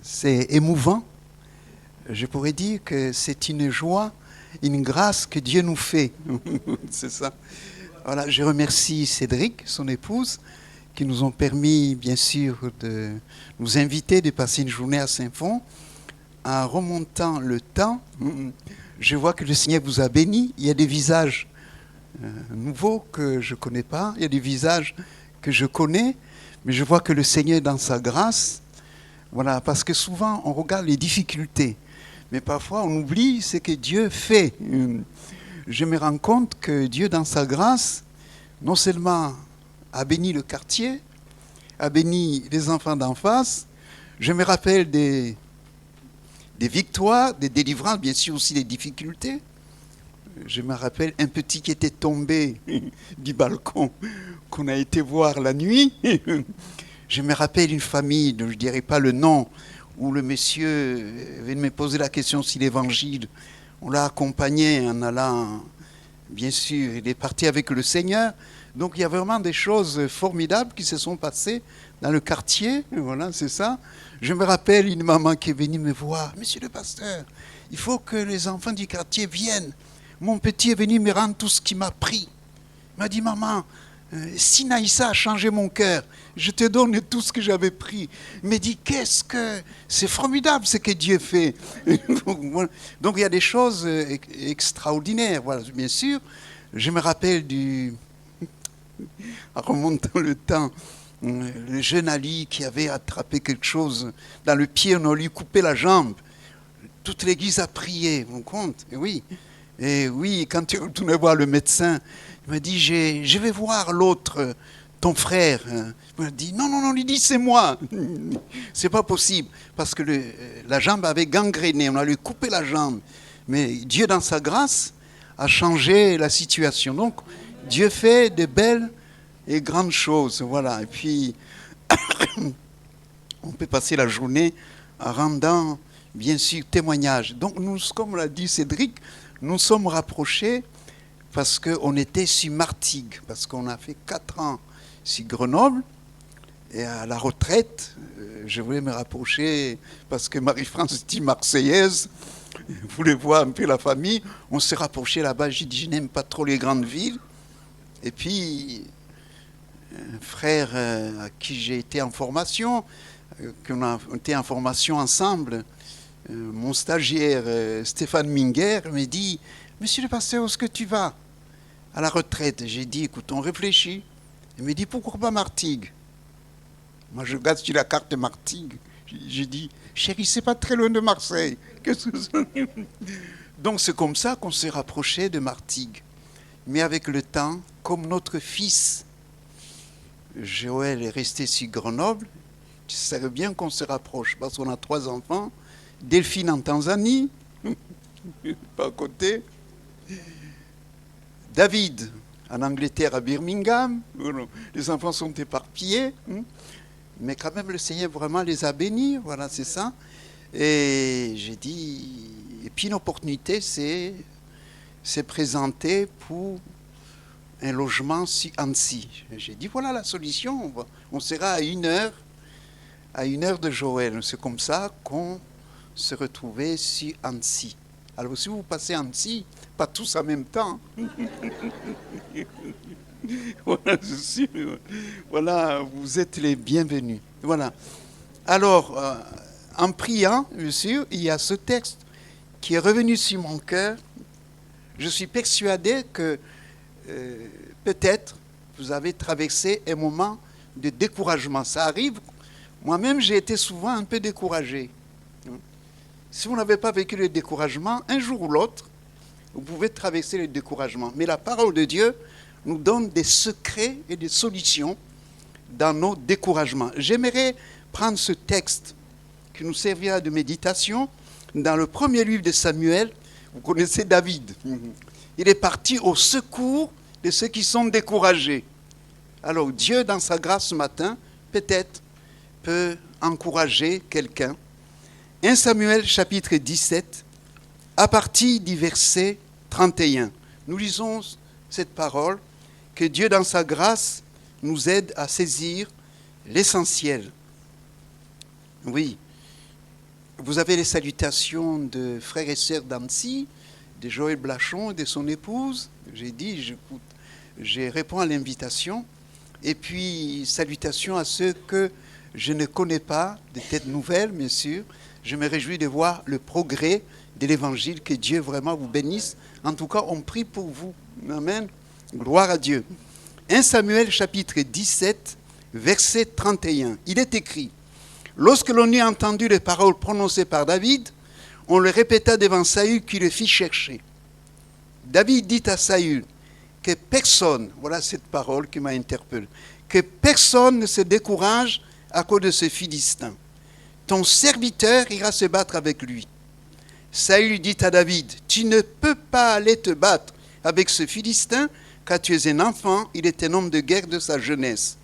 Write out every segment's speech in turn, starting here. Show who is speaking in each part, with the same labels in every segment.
Speaker 1: C'est émouvant. Je pourrais dire que c'est une joie, une grâce que Dieu nous fait. C'est ça. Voilà, je remercie Cédric, son épouse, qui nous ont permis, bien sûr, de nous inviter de passer une journée à Saint-Fond. En remontant le temps, je vois que le Seigneur vous a béni. Il y a des visages nouveaux que je ne connais pas. Il y a des visages que je connais. Mais je vois que le Seigneur, dans sa grâce, voilà, parce que souvent, on regarde les difficultés. Mais parfois, on oublie ce que Dieu fait. Je me rends compte que Dieu, dans sa grâce, non seulement a béni le quartier, a béni les enfants d'en face. Je me rappelle des victoires, des délivrances, bien sûr aussi des difficultés. Je me rappelle un petit qui était tombé du balcon, qu'on a été voir la nuit. Je me rappelle une famille, dont je ne dirai pas le nom, où le monsieur venait me poser la question sur l'évangile. On l'a accompagné en allant, bien sûr, il est parti avec le Seigneur. Donc il y a vraiment des choses formidables qui se sont passées dans le quartier. Voilà, c'est ça. Je me rappelle une maman qui est venue me voir. Monsieur le pasteur, il faut que les enfants du quartier viennent. Mon petit est venu me rendre tout ce qu'il m'a pris. Il m'a dit, maman, si Naïssa a changé mon cœur, je te donne tout ce que j'avais pris. Il m'a dit, qu'est-ce que... C'est formidable ce que Dieu fait. Donc il y a des choses extraordinaires, voilà, bien sûr. Je me rappelle en remontant le temps, le jeune Ali qui avait attrapé quelque chose dans le pied, on a lui coupé la jambe. Toute l'église a prié, vous compte? Et oui, quand il retournait voir le médecin, il m'a dit, je vais voir l'autre, ton frère. Il m'a dit, non, il dit, c'est moi. C'est pas possible, parce que la jambe avait gangréné, on a lui coupé la jambe. Mais Dieu, dans sa grâce, a changé la situation. Donc, Dieu fait de belles et grandes choses, voilà. Et puis, on peut passer la journée en rendant, bien sûr, témoignage. Donc, nous, comme l'a dit Cédric, nous sommes rapprochés parce qu'on était sur Martigues, parce qu'on a fait 4 ans sur Grenoble, et à la retraite, je voulais me rapprocher parce que Marie-France dit marseillaise, voulait voir un peu la famille, on s'est rapproché là-bas, j'ai dit je n'aime pas trop les grandes villes, et puis un frère à qui j'ai été en formation, qu'on a été en formation ensemble, mon stagiaire Stéphane Minger m'a dit « Monsieur le pasteur, où est-ce que tu vas ?» À la retraite. J'ai dit « Écoute, on réfléchit. » Il m'a dit « Pourquoi pas Martigues ?» Moi, je regarde sur la carte Martigues. J'ai dit « Chérie, c'est pas très loin de Marseille. » Donc, c'est comme ça qu'on s'est rapproché de Martigues. Mais avec le temps, comme notre fils, Joël est resté sur Grenoble, ça serait bien qu'on se rapproche parce qu'on a 3 enfants. Delphine en Tanzanie, pas à côté. David en Angleterre à Birmingham. Les enfants sont éparpillés. Mais quand même, le Seigneur vraiment les a bénis. Voilà, c'est ça. Et j'ai dit... Et puis une opportunité s'est présentée pour un logement sur Annecy. J'ai dit, voilà la solution. On sera à 1 heure de Joël. C'est comme ça qu'on se retrouver sur Annecy. Alors si vous passez Annecy, pas tous en même temps. Voilà, vous êtes les bienvenus. Voilà. Alors, en priant, bien sûr, il y a ce texte qui est revenu sur mon cœur. Je suis persuadé que peut-être vous avez traversé un moment de découragement. Ça arrive. Moi-même, j'ai été souvent un peu découragé. Si vous n'avez pas vécu le découragement, un jour ou l'autre, vous pouvez traverser le découragement. Mais la parole de Dieu nous donne des secrets et des solutions dans nos découragements. J'aimerais prendre ce texte qui nous servira de méditation dans le premier livre de Samuel. Vous connaissez David. Il est parti au secours de ceux qui sont découragés. Alors Dieu, dans sa grâce ce matin, peut-être peut encourager quelqu'un. 1 Samuel chapitre 17, à partir du verset 31. Nous lisons cette parole, que Dieu dans sa grâce nous aide à saisir l'essentiel. Oui, Vous avez les salutations de frères et sœurs d'Annecy, de Joël Blachon et de son épouse. J'ai dit, je réponds à l'invitation. Et puis, salutations à ceux que je ne connais pas, des têtes nouvelles, bien sûr. Je me réjouis de voir le progrès de l'évangile. Que Dieu vraiment vous bénisse. En tout cas, on prie pour vous. Amen. Gloire à Dieu. 1 Samuel chapitre 17, verset 31. Il est écrit: lorsque l'on eut entendu les paroles prononcées par David, on le répéta devant Saül qui le fit chercher. David dit à Saül que personne, voilà cette parole qui m'a interpellé, que personne ne se décourage à cause de ce Philistin. Ton serviteur ira se battre avec lui. Saül dit à David: tu ne peux pas aller te battre avec ce Philistin, car tu es un enfant, il est un homme de guerre de sa jeunesse.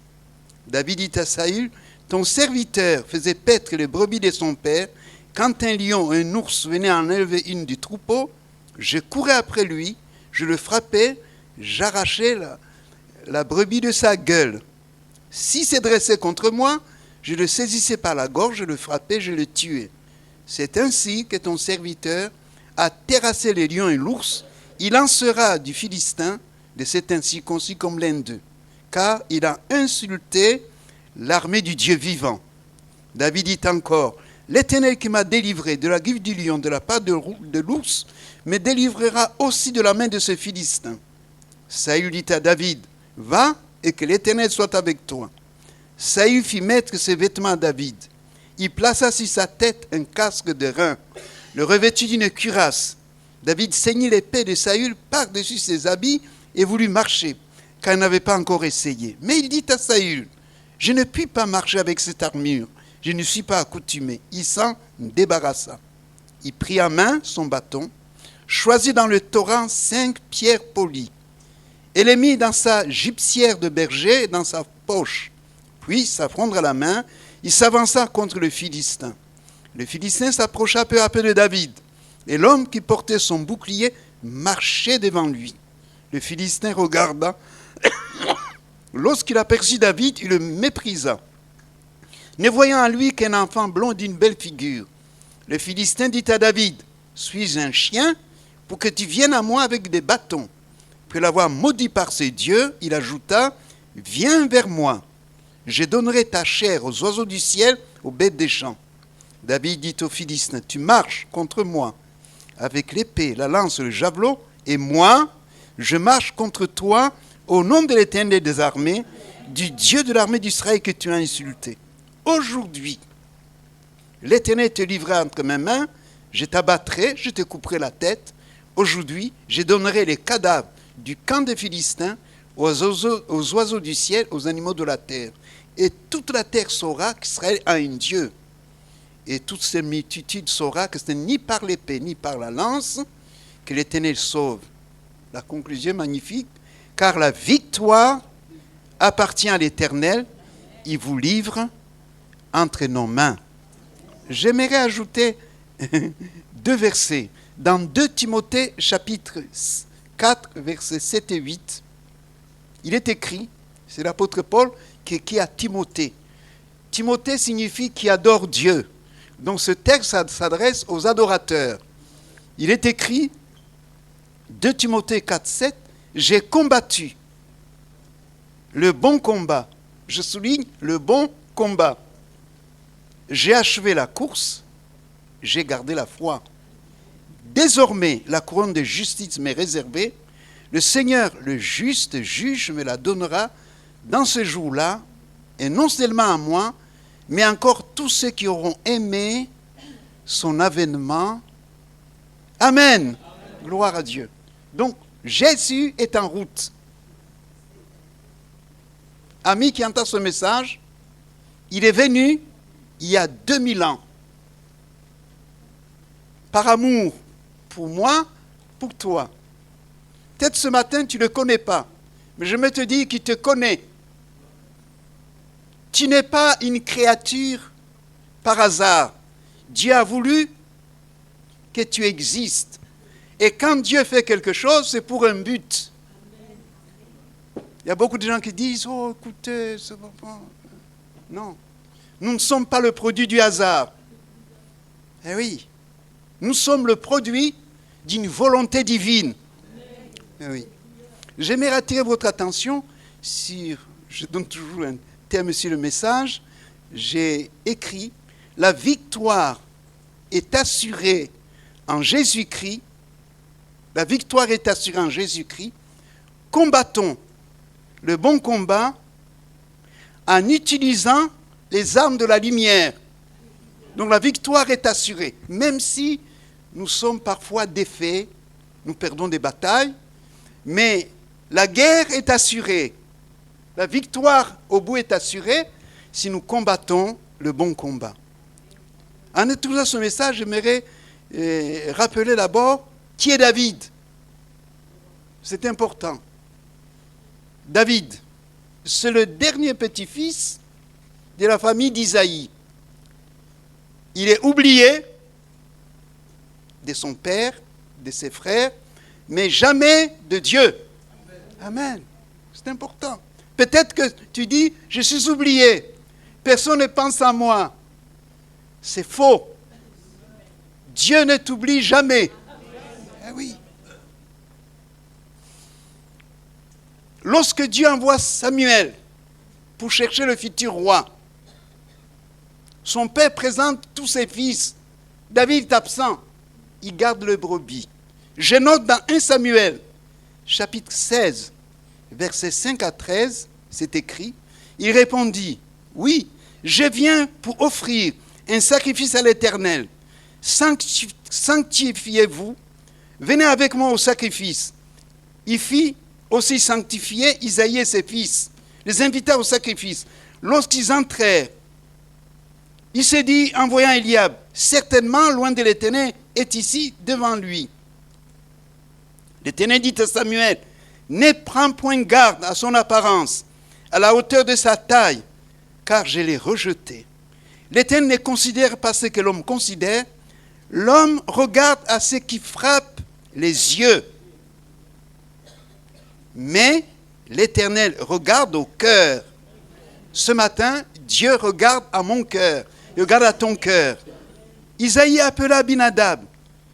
Speaker 1: David dit à Saül: ton serviteur faisait paître les brebis de son père. Quand un lion ou un ours venait en élever une du troupeau, je courais après lui, je le frappais, j'arrachais la brebis de sa gueule. S'il se dressait contre moi, je le saisissais par la gorge, je le frappais, je le tuais. C'est ainsi que ton serviteur a terrassé les lions et l'ours. Il en sera du Philistin, de cet incirconcis comme l'un d'eux, car il a insulté l'armée du Dieu vivant. David dit encore: l'Éternel qui m'a délivré de la griffe du lion, de la patte de l'ours, me délivrera aussi de la main de ce Philistin. Saül dit à David: va et que l'Éternel soit avec toi. Saül fit mettre ses vêtements à David. Il plaça sur sa tête un casque de rein, le revêtit d'une cuirasse. David ceignit l'épée de Saül par-dessus ses habits et voulut marcher, car il n'avait pas encore essayé. Mais il dit à Saül: je ne puis pas marcher avec cette armure, je ne suis pas accoutumé. Il s'en débarrassa. Il prit à main son bâton, choisit dans le torrent 5 pierres polies, et les mit dans sa gibecière de berger et dans sa poche. Puis, sa fronde à la main, il s'avança contre le Philistin. Le Philistin s'approcha peu à peu de David, et l'homme qui portait son bouclier marchait devant lui. Le Philistin regarda. Lorsqu'il aperçut David, il le méprisa, ne voyant en lui qu'un enfant blond d'une belle figure. Le Philistin dit à David: suis-je un chien pour que tu viennes à moi avec des bâtons? Puis l'avoir maudit par ses dieux, il ajouta: viens vers moi, je donnerai ta chair aux oiseaux du ciel, aux bêtes des champs. David dit au Philistin: tu marches contre moi avec l'épée, la lance, le javelot, et moi, je marche contre toi au nom de l'Éternel des armées, du Dieu de l'armée d'Israël que tu as insulté. Aujourd'hui, l'Éternel te livrera entre mes mains, je t'abattrai, je te couperai la tête. Aujourd'hui, je donnerai les cadavres du camp des Philistins aux oiseaux du ciel, aux animaux de la terre. Et toute la terre saura qu'Israël a un Dieu. Et toute cette multitude saura que ce n'est ni par l'épée, ni par la lance que l'Éternel sauve. La conclusion magnifique: car la victoire appartient à l'Éternel, il vous livre entre nos mains. J'aimerais ajouter 2 versets. Dans 2 Timothée chapitre 4, versets 7 et 8, il est écrit, c'est l'apôtre Paul qui a Timothée. Timothée signifie qui adore Dieu. Donc ce texte s'adresse aux adorateurs. Il est écrit, 2 Timothée 4, 7, j'ai combattu le bon combat. Je souligne le bon combat. J'ai achevé la course, j'ai gardé la foi. Désormais, la couronne de justice m'est réservée. Le Seigneur, le juste juge, me la donnera dans ce jour-là, et non seulement à moi, mais encore tous ceux qui auront aimé son avènement. Amen. Amen. Gloire à Dieu. Donc, Jésus est en route. Ami qui entend ce message, il est venu il y a 2000 ans. Par amour pour moi, pour toi. Peut-être ce matin, tu ne le connais pas, mais je me te dis qu'il te connaît. Tu n'es pas une créature par hasard. Dieu a voulu que tu existes. Et quand Dieu fait quelque chose, c'est pour un but. Il y a beaucoup de gens qui disent, oh écoutez, ça va pas. Non, nous ne sommes pas le produit du hasard. Eh oui, nous sommes le produit d'une volonté divine. Eh oui. J'aimerais attirer votre attention sur, je donne toujours un terme sur le message, j'ai écrit, la victoire est assurée en Jésus-Christ, la victoire est assurée en Jésus-Christ, combattons le bon combat en utilisant les armes de la lumière. Donc la victoire est assurée, même si nous sommes parfois défaits, nous perdons des batailles, mais la guerre est assurée. La victoire au bout est assurée si nous combattons le bon combat. En étudiant ce message, j'aimerais rappeler d'abord qui est David. C'est important. David, c'est le dernier petit-fils de la famille d'Isaïe. Il est oublié de son père, de ses frères, mais jamais de Dieu. Amen. C'est important. Peut-être que tu dis, je suis oublié. Personne ne pense à moi. C'est faux. Dieu ne t'oublie jamais. Eh oui. Lorsque Dieu envoie Samuel pour chercher le futur roi, son père présente tous ses fils. David est absent. Il garde le brebis. Je note dans 1 Samuel, chapitre 16, versets 5 à 13, c'est écrit, il répondit, oui, je viens pour offrir un sacrifice à l'Éternel. Sanctifiez-vous, venez avec moi au sacrifice. Il fit aussi sanctifier Isaïe et ses fils, les invita au sacrifice. Lorsqu'ils entrèrent, il se dit, en voyant Eliab, certainement loin de l'Éternel est ici devant lui. L'Éternel dit à Samuel, ne prends point garde à son apparence, à la hauteur de sa taille, car je l'ai rejeté. L'Éternel ne considère pas ce que l'homme considère, l'homme regarde à ce qui frappe les yeux. Mais l'Éternel regarde au cœur. Ce matin, Dieu regarde à mon cœur, il regarde à ton cœur. Isaïe appela Abinadab,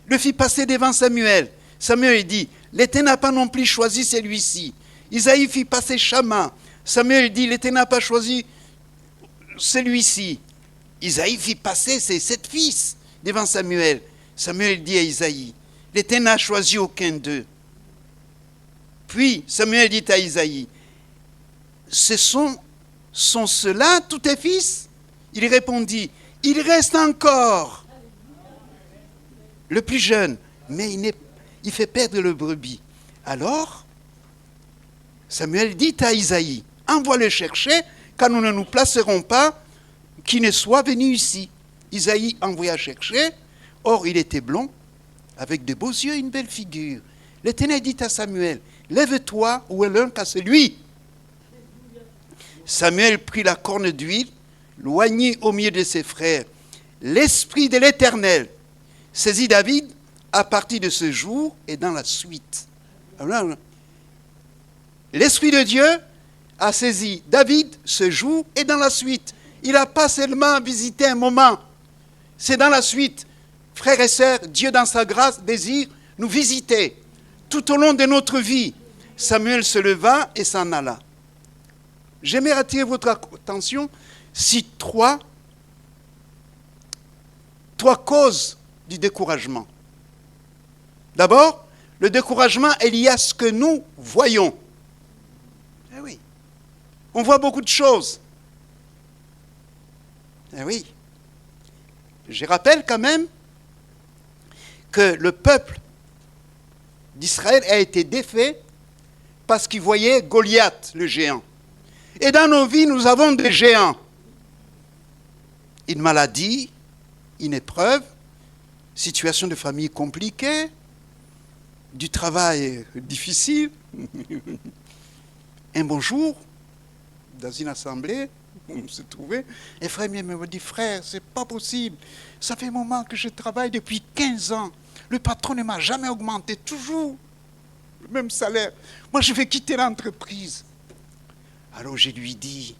Speaker 1: le fit passer devant Samuel. Samuel dit, l'Éternel n'a pas non plus choisi celui-ci. Isaïe fit passer Shama. Samuel dit, l'Éternel n'a pas choisi celui-ci. Isaïe fit passer ses 7 fils devant Samuel. Samuel dit à Isaïe, l'Éternel n'a choisi aucun d'eux. Puis Samuel dit à Isaïe, ce sont ceux-là tous tes fils? Il répondit, il reste encore le plus jeune, mais il fait perdre le brebis. Alors, Samuel dit à Isaïe, envoie-le chercher, car nous ne nous placerons pas, qu'il ne soit venu ici. Isaïe envoya chercher, or il était blond, avec de beaux yeux et une belle figure. L'Éternel dit à Samuel, lève-toi, où est l'un qu'à celui. Samuel prit la corne d'huile, loignit au milieu de ses frères. L'esprit de l'Éternel saisit David à partir de ce jour et dans la suite. L'Esprit de Dieu a saisi David ce jour et dans la suite. Il n'a pas seulement visité un moment, c'est dans la suite. Frères et sœurs, Dieu dans sa grâce désire nous visiter tout au long de notre vie. Samuel se leva et s'en alla. J'aimerais attirer votre attention sur trois causes du découragement. D'abord, le découragement est lié à ce que nous voyons. Eh oui, on voit beaucoup de choses. Eh oui, je rappelle quand même que le peuple d'Israël a été défait parce qu'il voyait Goliath, le géant. Et dans nos vies, nous avons des géants. Une maladie, une épreuve, situation de famille compliquée, du travail difficile. Un bon jour, dans une assemblée, on se trouvait, un frère me dit, frère, c'est pas possible. Ça fait un moment que je travaille depuis 15 ans. Le patron ne m'a jamais augmenté, toujours le même salaire. Moi, je vais quitter l'entreprise. Alors je lui dis,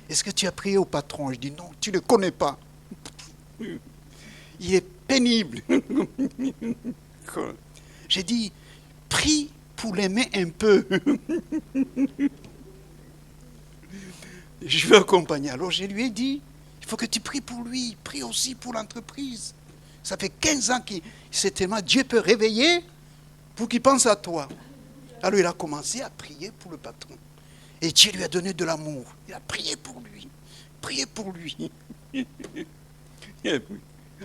Speaker 1: est-ce que tu as prié au patron? Je dis, non, tu ne le connais pas. Il est pénible. J'ai dit, prie pour l'aimer un peu. Je veux accompagner. Alors je lui ai dit, il faut que tu pries pour lui, prie aussi pour l'entreprise. Ça fait 15 ans qu'il s'est tellement, Dieu peut réveiller pour qu'il pense à toi. Alors il a commencé à prier pour le patron. Et Dieu lui a donné de l'amour. Il a prié pour lui. Prié pour lui.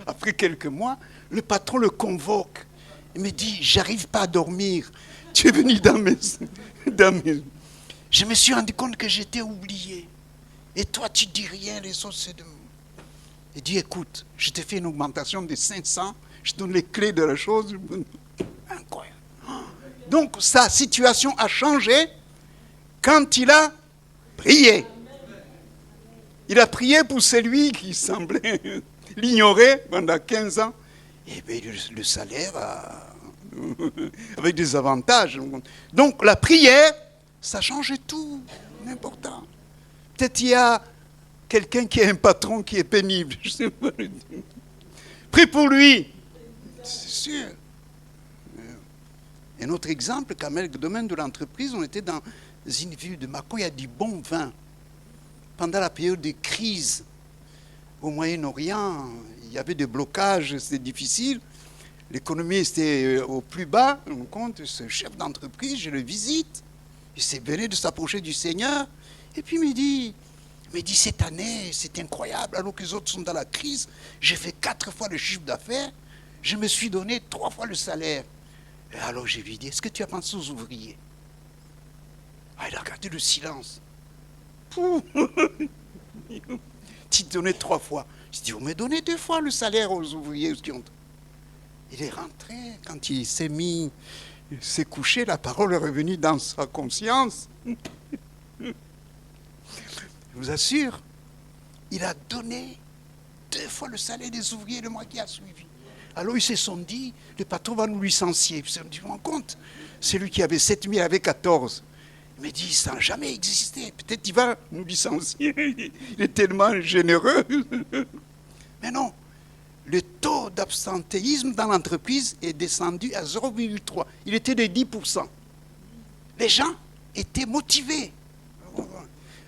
Speaker 1: Après quelques mois, le patron le convoque. Il me dit, j'arrive pas à dormir. Tu es venu dans mes... Je me suis rendu compte que j'étais oublié. Et toi, tu dis rien, les autres, c'est de... Il dit, écoute, je t'ai fait une augmentation de 500, je donne les clés de la chose. Incroyable. Donc, sa situation a changé quand il a prié. Il a prié pour celui qui semblait l'ignorer pendant 15 ans. Et bien, le salaire, avec des avantages. Donc, la prière, ça change tout. Important. Peut-être il y a quelqu'un qui est un patron qui est pénible. Je sais pas. Prie pour lui. C'est sûr. Un autre exemple, quand même, le domaine de l'entreprise, on était dans une ville de Mako, il y a du bon vin. Pendant la période de crise au Moyen-Orient, il y avait des blocages, c'était difficile. L'économie était au plus bas. On compte, ce chef d'entreprise, je le visite. Il s'est venu de s'approcher du Seigneur. Et puis il me dit, cette année, c'est incroyable, alors que les autres sont dans la crise, j'ai fait 4 fois le chiffre d'affaires, je me suis donné 3 fois le salaire. Et alors je lui ai dit, est-ce que tu as pensé aux ouvriers? Ah, il a gardé le silence. Tu donnais 3 fois. Je dis, vous me donnez 2 fois le salaire aux ouvriers. Il est rentré, quand il s'est couché, la parole est revenue dans sa conscience. Je vous assure, il a donné 2 fois le salaire des ouvriers le mois qui a suivi. Alors ils se sont dit, le patron va nous licencier. Ils se sont dit, vous vous rendez compte, celui qui avait 7 000 avait 14. Il m'a dit, ça n'a jamais existé. Peut-être qu'il va nous licencier. Il est tellement généreux. Mais non, le taux d'absentéisme dans l'entreprise est descendu à 0,3. Il était de 10%. Les gens étaient motivés.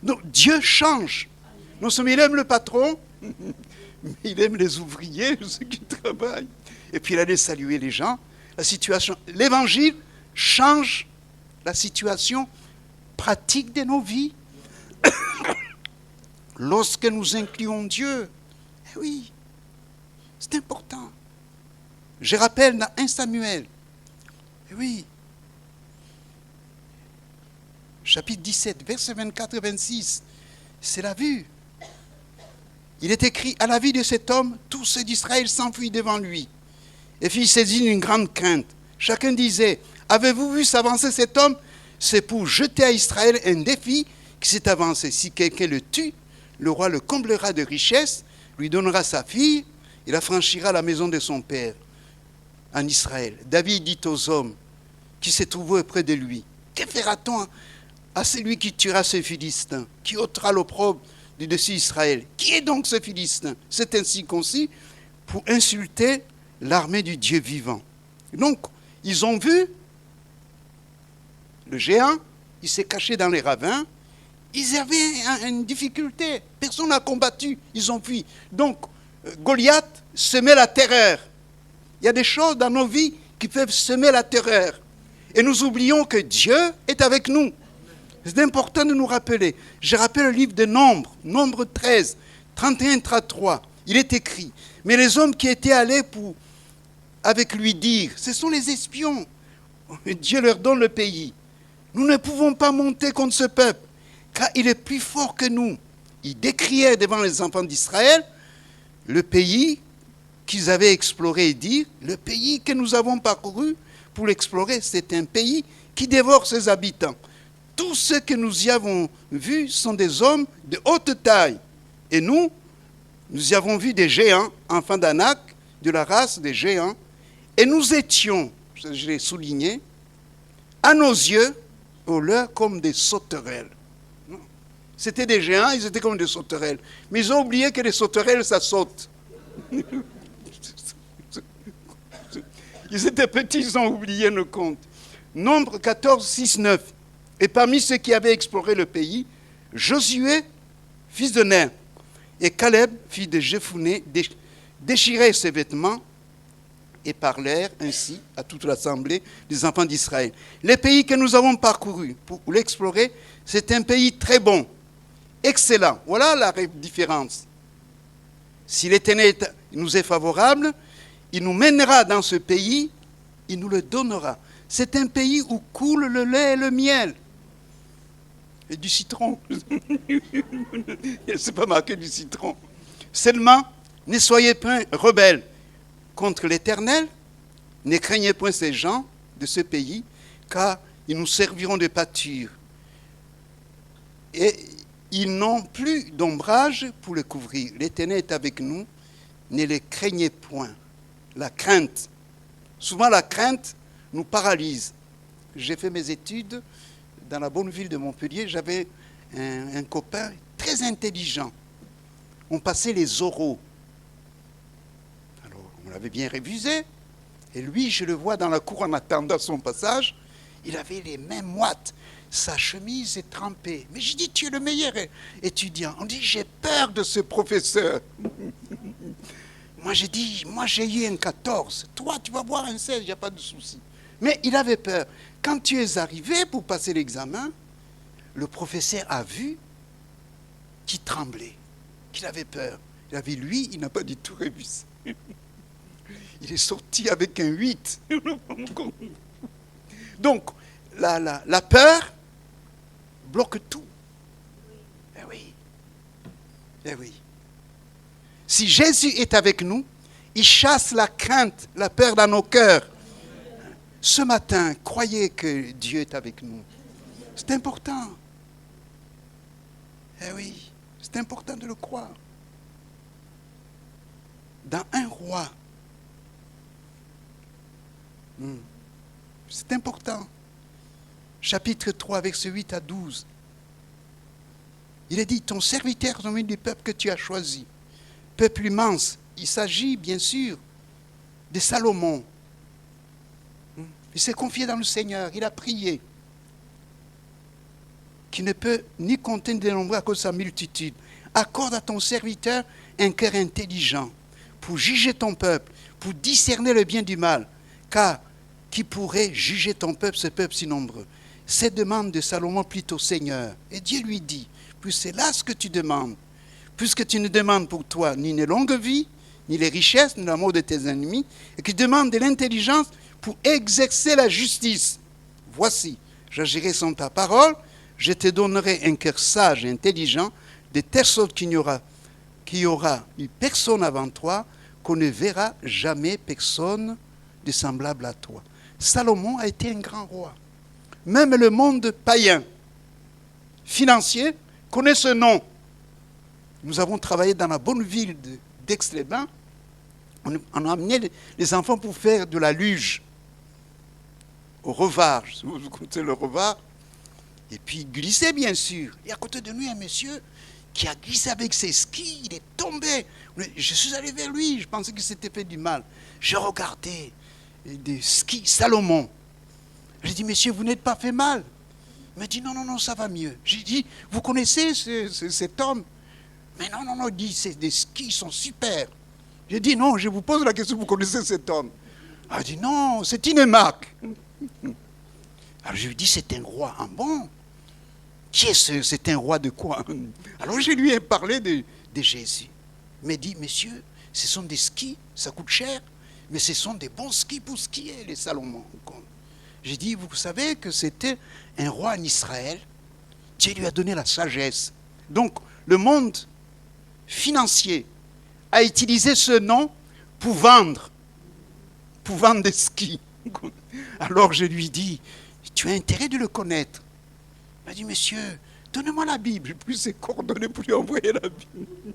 Speaker 1: Donc Dieu change. Non seulement il aime le patron, mais il aime les ouvriers, ceux qui travaillent. Et puis il allait saluer les gens. La situation, l'évangile change la situation pratique de nos vies. Lorsque nous incluons Dieu, eh oui, c'est important. Je rappelle dans 1 Samuel, eh oui, chapitre 17, versets 24 et 26, c'est la vue. Il est écrit, à la vie de cet homme, tous ceux d'Israël s'enfuient devant lui. Et puis il saisit une grande crainte. Chacun disait, avez-vous vu s'avancer cet homme? C'est pour jeter à Israël un défi qui s'est avancé. Si quelqu'un le tue, le roi le comblera de richesses, lui donnera sa fille, il affranchira la maison de son père en Israël. David dit aux hommes qui se trouvaient près de lui, que fera-t-on à celui qui tuera ce Philistin, qui ôtera l'opprobre du dessus d'Israël? Qui est donc ce Philistin? C'est ainsi concis pour insulter l'armée du Dieu vivant. Donc, ils ont vu le géant, il s'est caché dans les ravins. Ils avaient une difficulté. Personne n'a combattu. Ils ont fui. Donc, Goliath semait la terreur. Il y a des choses dans nos vies qui peuvent semer la terreur. Et nous oublions que Dieu est avec nous. C'est important de nous rappeler. Je rappelle le livre de Nombre, Nombre 13, 31-33. Il est écrit, mais les hommes qui étaient allés avec lui dire, ce sont les espions. Dieu leur donne le pays. Nous ne pouvons pas monter contre ce peuple, car il est plus fort que nous. Ils décrièrent devant les enfants d'Israël le pays qu'ils avaient exploré et dire, le pays que nous avons parcouru pour l'explorer, c'est un pays qui dévore ses habitants. Tous ceux que nous y avons vus sont des hommes de haute taille. Et nous y avons vu des géants, enfants d'Anak, de la race des géants. Et nous étions, je l'ai souligné, à nos yeux, au leur comme des sauterelles. C'était des géants, ils étaient comme des sauterelles. Mais ils ont oublié que les sauterelles, ça saute. Ils étaient petits, ils ont oublié le compte. Nombre 14, 6, 9. Et parmi ceux qui avaient exploré le pays, Josué, fils de Ner, et Caleb, fils de Jephuné, déchirèrent ses vêtements et parlèrent ainsi à toute l'assemblée des enfants d'Israël. Les pays que nous avons parcourus pour l'explorer, c'est un pays très bon, excellent. Voilà la différence. Si l'Éternel nous est favorable, il nous mènera dans ce pays, il nous le donnera. C'est un pays où coule le lait et le miel. Et du citron. C'est pas marqué du citron. Seulement, ne soyez point rebelles contre l'Éternel, ne craignez point ces gens de ce pays, car ils nous serviront de pâture. Et ils n'ont plus d'ombrage pour le couvrir. L'Éternel est avec nous, ne les craignez point. La crainte. Souvent la crainte nous paralyse. J'ai fait mes études dans la bonne ville de Montpellier. J'avais un copain très intelligent. On passait les oraux. Alors, on l'avait bien révisé. Et lui, je le vois dans la cour en attendant son passage. Il avait les mains moites. Sa chemise est trempée. Mais je dis, tu es le meilleur étudiant. On dit, j'ai peur de ce professeur. Moi, j'ai dit, moi, j'ai eu un 14. Toi, tu vas voir un 16, il n'y a pas de souci. Mais il avait peur. Quand tu es arrivé pour passer l'examen, le professeur a vu qu'il tremblait, qu'il avait peur. Il a vu, lui, il n'a pas du tout révisé. Il est sorti avec un 8. Donc, la peur bloque tout. Eh oui. Eh oui. Si Jésus est avec nous, il chasse la crainte, la peur dans nos cœurs. Ce matin, croyez que Dieu est avec nous. C'est important. Eh oui, c'est important de le croire. Dans un roi, c'est important. Chapitre 3, versets 8 à 12. Il est dit, ton serviteur est du peuple que tu as choisi. Peuple immense. Il s'agit, bien sûr, de Salomon. Il s'est confié dans le Seigneur. Il a prié. Qui ne peut ni compter ni dénombrer à cause de sa multitude. Accorde à ton serviteur un cœur intelligent pour juger ton peuple, pour discerner le bien du mal. Car qui pourrait juger ton peuple, ce peuple si nombreux? Cette demande de Salomon plutôt au Seigneur. Et Dieu lui dit, plus c'est là ce que tu demandes, puisque tu ne demandes pour toi ni une longue vie, ni les richesses, ni l'amour de tes ennemis, et que tu demandes de l'intelligence pour exercer la justice. Voici, j'agirai sans ta parole, je te donnerai un cœur sage et intelligent, de telle sorte qu'il n'y aura eu personne avant toi, qu'on ne verra jamais personne de semblable à toi. Salomon a été un grand roi. Même le monde païen, financier, connaît ce nom. Nous avons travaillé dans la bonne ville d'Aix-les-Bains. On a amené les enfants pour faire de la luge au revard. Vous connaissez le revard. Et puis glisser, bien sûr. Et à côté de lui, un monsieur qui a glissé avec ses skis. Il est tombé. Je suis allé vers lui. Je pensais qu'il s'était fait du mal. Je regardais des skis Salomon. J'ai dit, monsieur, vous n'êtes pas fait mal. Il m'a dit, non, ça va mieux. J'ai dit, vous connaissez cet homme? Mais non, il dit, des skis sont super. J'ai dit, non, je vous pose la question, vous connaissez cet homme? Il a dit, non, c'est une marque. Alors je lui ai dit, c'est un roi. Ah bon? Qui est c'est un roi de quoi? Alors je lui ai parlé de Jésus. Il m'a dit, monsieur, ce sont des skis, ça coûte cher, mais ce sont des bons skis pour skier, les Salomon. J'ai dit, vous savez que c'était un roi en Israël. Dieu lui a donné la sagesse. Donc, le monde financier a utilisé ce nom pour vendre des skis. Alors je lui dis, tu as intérêt de le connaître. Il m'a dit, monsieur, donnez-moi la Bible. J'ai pris ses coordonnées pour lui envoyer la Bible.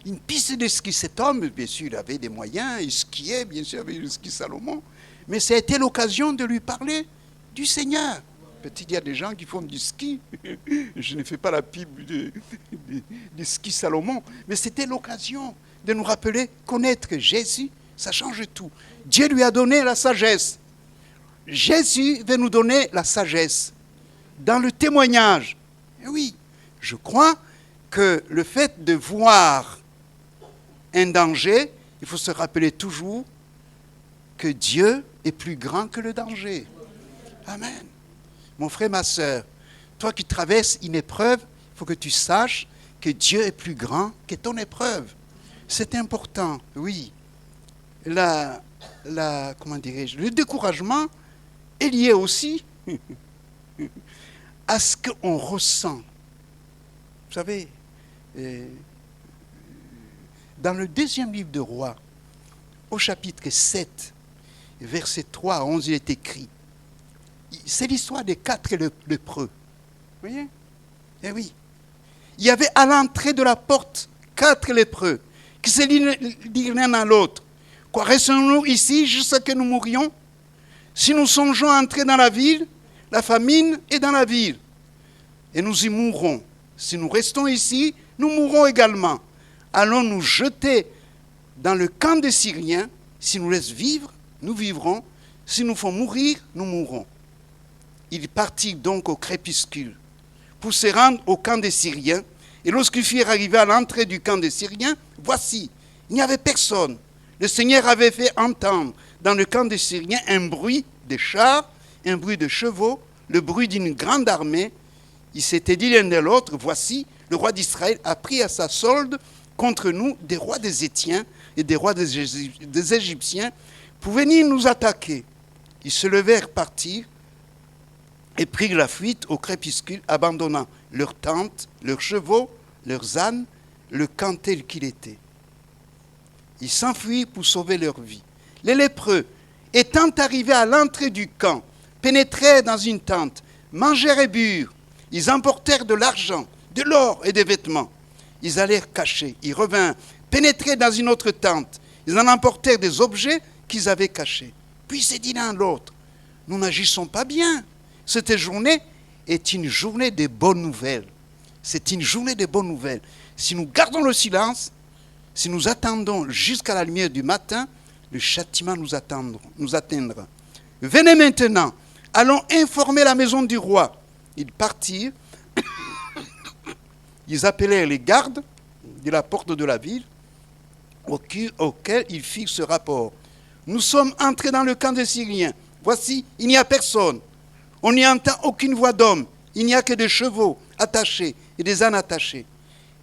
Speaker 1: Une piste de ski. Cet homme, bien sûr, il avait des moyens, il skiait, bien sûr, avec le ski Salomon. Mais ça a été l'occasion de lui parler du Seigneur. Peut-être il y a des gens qui font du ski. Je ne fais pas la pub du ski Salomon. Mais c'était l'occasion de nous rappeler, connaître Jésus Ça change tout. Dieu lui a donné la sagesse. Jésus veut nous donner la sagesse. Dans le témoignage, et oui, je crois que le fait de voir un danger, il faut se rappeler toujours que Dieu est plus grand que le danger. Amen. Mon frère, ma soeur, toi qui traverses une épreuve, il faut que tu saches que Dieu est plus grand que ton épreuve. C'est important, oui. Comment dirais-je, le découragement est lié aussi à ce qu'on ressent. Vous savez, dans le deuxième livre de Rois, au chapitre 7, verset 3 à 11, il est écrit, c'est l'histoire des 4 lépreux. Vous voyez? Eh oui. Il y avait à l'entrée de la porte 4 lépreux qui se dirent l'un à l'autre. Quoi, restons-nous ici jusqu'à ce que nous mourions? Si nous songeons à entrer dans la ville, la famine est dans la ville, et nous y mourrons. Si nous restons ici, nous mourrons également. Allons nous jeter dans le camp des Syriens. Si nous laissent vivre, nous vivrons. Si nous font mourir, nous mourrons. Ils partirent donc au crépuscule pour se rendre au camp des Syriens. Et lorsqu'ils furent arrivés à l'entrée du camp des Syriens, voici, il n'y avait personne. Le Seigneur avait fait entendre dans le camp des Syriens un bruit de chars, un bruit de chevaux, le bruit d'une grande armée. Ils s'étaient dit l'un de l'autre, voici, le roi d'Israël a pris à sa solde contre nous des rois des Hétiens et des rois des Égyptiens pour venir nous attaquer. Ils se levèrent, partirent et prirent la fuite au crépuscule, abandonnant leurs tentes, leurs chevaux, leurs ânes, le camp tel qu'il était. Ils s'enfuirent pour sauver leur vie. Les lépreux, étant arrivés à l'entrée du camp, pénétrèrent dans une tente, mangèrent et burent. Ils emportèrent de l'argent, de l'or et des vêtements. Ils allèrent cacher. Ils revinrent, pénétrèrent dans une autre tente. Ils en emportèrent des objets qu'ils avaient cachés. Puis ils se dirent l'un à l'autre, nous n'agissons pas bien. Cette journée est une journée de bonnes nouvelles. C'est une journée de bonnes nouvelles. Si nous gardons le silence, si nous attendons jusqu'à la lumière du matin, le châtiment nous atteindra. Venez maintenant, allons informer la maison du roi. Ils partirent, ils appelèrent les gardes de la porte de la ville, auxquels ils firent ce rapport. Nous sommes entrés dans le camp des Syriens. Voici, il n'y a personne. On n'y entend aucune voix d'homme. Il n'y a que des chevaux attachés et des ânes attachés.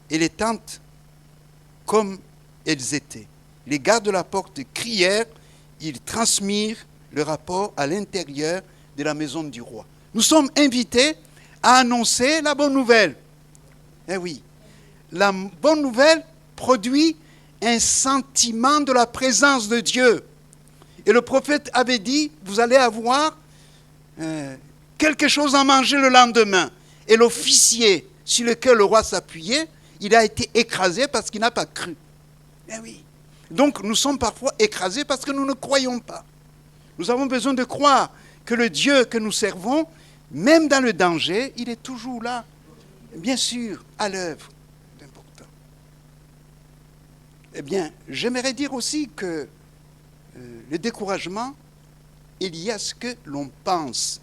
Speaker 1: Et les tentes, comme elles étaient. Les gardes de la porte crièrent, ils transmirent le rapport à l'intérieur de la maison du roi. Nous sommes invités à annoncer la bonne nouvelle. Eh oui, la bonne nouvelle produit un sentiment de la présence de Dieu. Et le prophète avait dit, vous allez avoir quelque chose à manger le lendemain. Et l'officier sur lequel le roi s'appuyait, il a été écrasé parce qu'il n'a pas cru. Eh oui. Donc nous sommes parfois écrasés parce que nous ne croyons pas. Nous avons besoin de croire que le Dieu que nous servons, même dans le danger, il est toujours là. Bien sûr, à l'œuvre. C'est important. Eh bien, j'aimerais dire aussi que le découragement est lié à ce que l'on pense.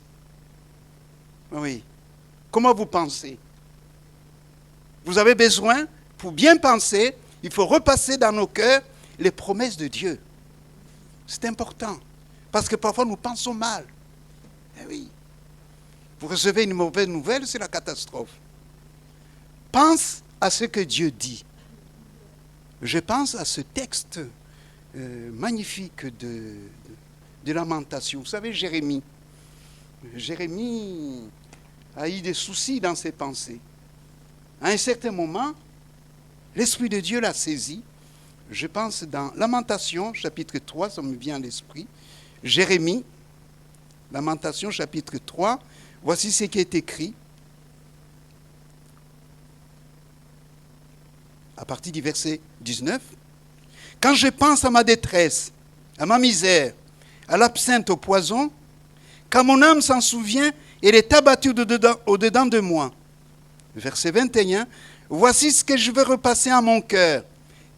Speaker 1: Oui. Comment vous pensez? Vous avez besoin, pour bien penser, il faut repasser dans nos cœurs les promesses de Dieu. C'est important. Parce que parfois nous pensons mal. Eh oui. Vous recevez une mauvaise nouvelle, c'est la catastrophe. Pense à ce que Dieu dit. Je pense à ce texte magnifique de Lamentation. Vous savez, Jérémie a eu des soucis dans ses pensées. À un certain moment, l'Esprit de Dieu l'a saisi. Je pense dans Lamentation, chapitre 3, ça me vient à l'esprit. Jérémie, Lamentation, chapitre 3, voici ce qui est écrit. À partir du verset 19. Quand je pense à ma détresse, à ma misère, à l'absinthe, au poison, quand mon âme s'en souvient, elle est abattue au-dedans de moi. Verset 21. Voici ce que je veux repasser à mon cœur.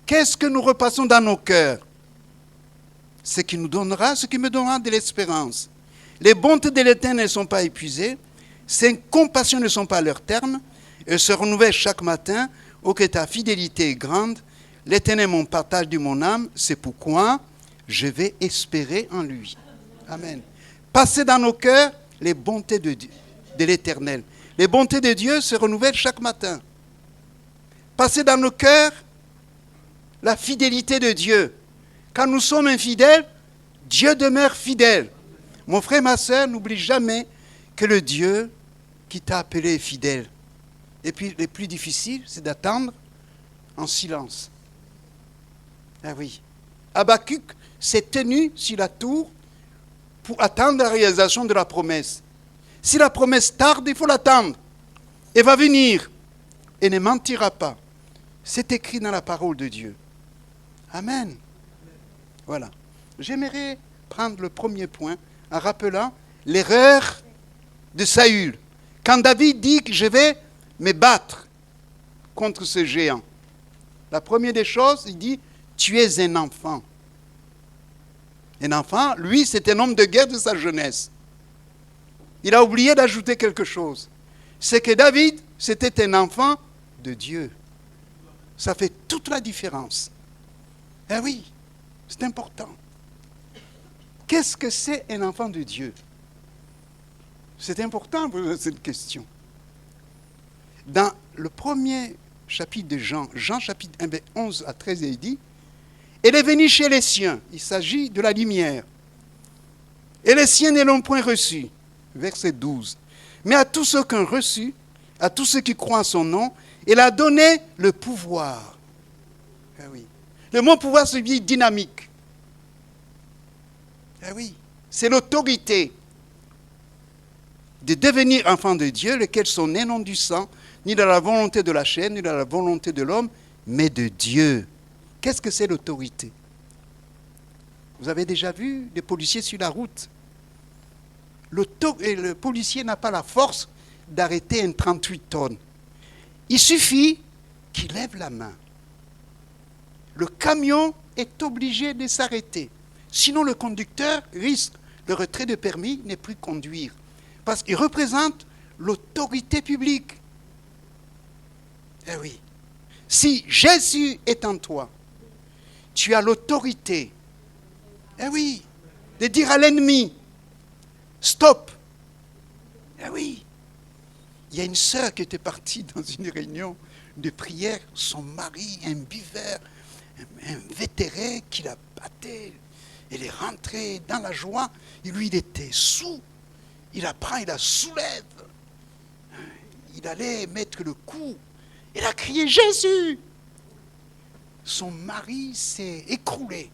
Speaker 1: Qu'est-ce que nous repassons dans nos cœurs? ce qui me donnera de l'espérance. Les bontés de l'Éternel ne sont pas épuisées, ses compassions ne sont pas à leur terme, elles se renouvellent chaque matin. Oh, que ta fidélité est grande. L'Éternel est mon partage de mon âme, c'est pourquoi je vais espérer en lui. Amen. Passez dans nos cœurs les bontés de l'Éternel. Les bontés de Dieu se renouvellent chaque matin. Passez dans nos cœurs la fidélité de Dieu. Quand nous sommes infidèles, Dieu demeure fidèle. Mon frère, ma soeur, n'oublie jamais que le Dieu qui t'a appelé est fidèle. Et puis, le plus difficile, c'est d'attendre en silence. Ah oui. Habakkuk s'est tenu sur la tour pour attendre la réalisation de la promesse. Si la promesse tarde, il faut l'attendre. Elle va venir et ne mentira pas. C'est écrit dans la parole de Dieu. Amen. Voilà. J'aimerais prendre le premier point en rappelant l'erreur de Saül. Quand David dit que je vais me battre contre ce géant, la première des choses, il dit, tu es un enfant. Un enfant, lui, c'est un homme de guerre de sa jeunesse. Il a oublié d'ajouter quelque chose. C'est que David, c'était un enfant de Dieu. Ça fait toute la différence. Eh oui, c'est important. Qu'est-ce que c'est un enfant de Dieu? C'est important pour cette question. Dans le premier chapitre de Jean, Jean chapitre 1, 11 à 13, il dit, « Elle est venue chez les siens. » Il s'agit de la lumière. « Et les siens ne l'ont point reçu. » Verset 12. « Mais à tous ceux qui ont reçu, à tous ceux qui croient en son nom, il a donné le pouvoir. » Eh oui. Le mot pouvoir, c'est dynamique. Eh oui. C'est l'autorité de devenir enfant de Dieu, lesquels sont nés non du sang, ni de la volonté de la chair, ni de la volonté de l'homme, mais de Dieu. Qu'est-ce que c'est l'autorité? Vous avez déjà vu des policiers sur la route? Le policier n'a pas la force d'arrêter un 38 tonnes. Il suffit qu'il lève la main. Le camion est obligé de s'arrêter. Sinon, le conducteur risque le retrait de permis, ne plus conduire. Parce qu'il représente l'autorité publique. Eh oui. Si Jésus est en toi, tu as l'autorité. Eh oui. De dire à l'ennemi, stop. Eh oui. Il y a une sœur qui était partie dans une réunion de prière. Son mari, un buveur, un vétéran qui la battait. Elle est rentrée dans la joie. Et lui, il était sous. Il la prend, il la soulève. Il allait mettre le coup. Il a crié « Jésus !» Son mari s'est écroulé.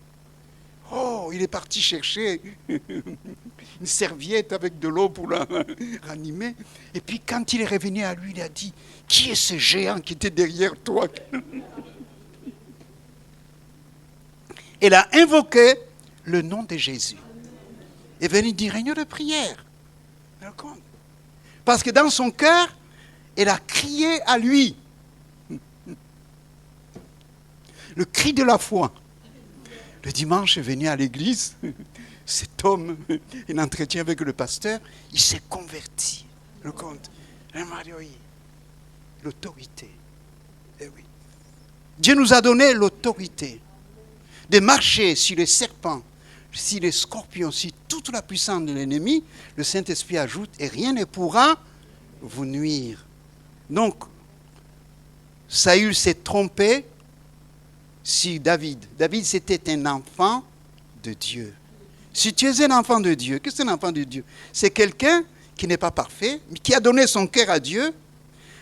Speaker 1: Oh, il est parti chercher une serviette avec de l'eau pour la ranimer. Et puis quand il est revenu à lui, il a dit « Qui est ce géant qui était derrière toi ?» Elle a invoqué le nom de Jésus. Elle est venue dire réunion de prière. Parce que dans son cœur, elle a crié à lui. Le cri de la foi. Le dimanche, est venu à l'église. Cet homme, il entretient avec le pasteur, il s'est converti. Le compte. L'autorité. Eh oui. Dieu nous a donné l'autorité de marcher sur les serpents, sur les scorpions, sur toute la puissance de l'ennemi. Le Saint-Esprit ajoute, et rien ne pourra vous nuire. Donc, Saül s'est trompé sur David. David, c'était un enfant de Dieu. Si tu es un enfant de Dieu, qu'est-ce que c'est un enfant de Dieu? C'est quelqu'un qui n'est pas parfait, mais qui a donné son cœur à Dieu,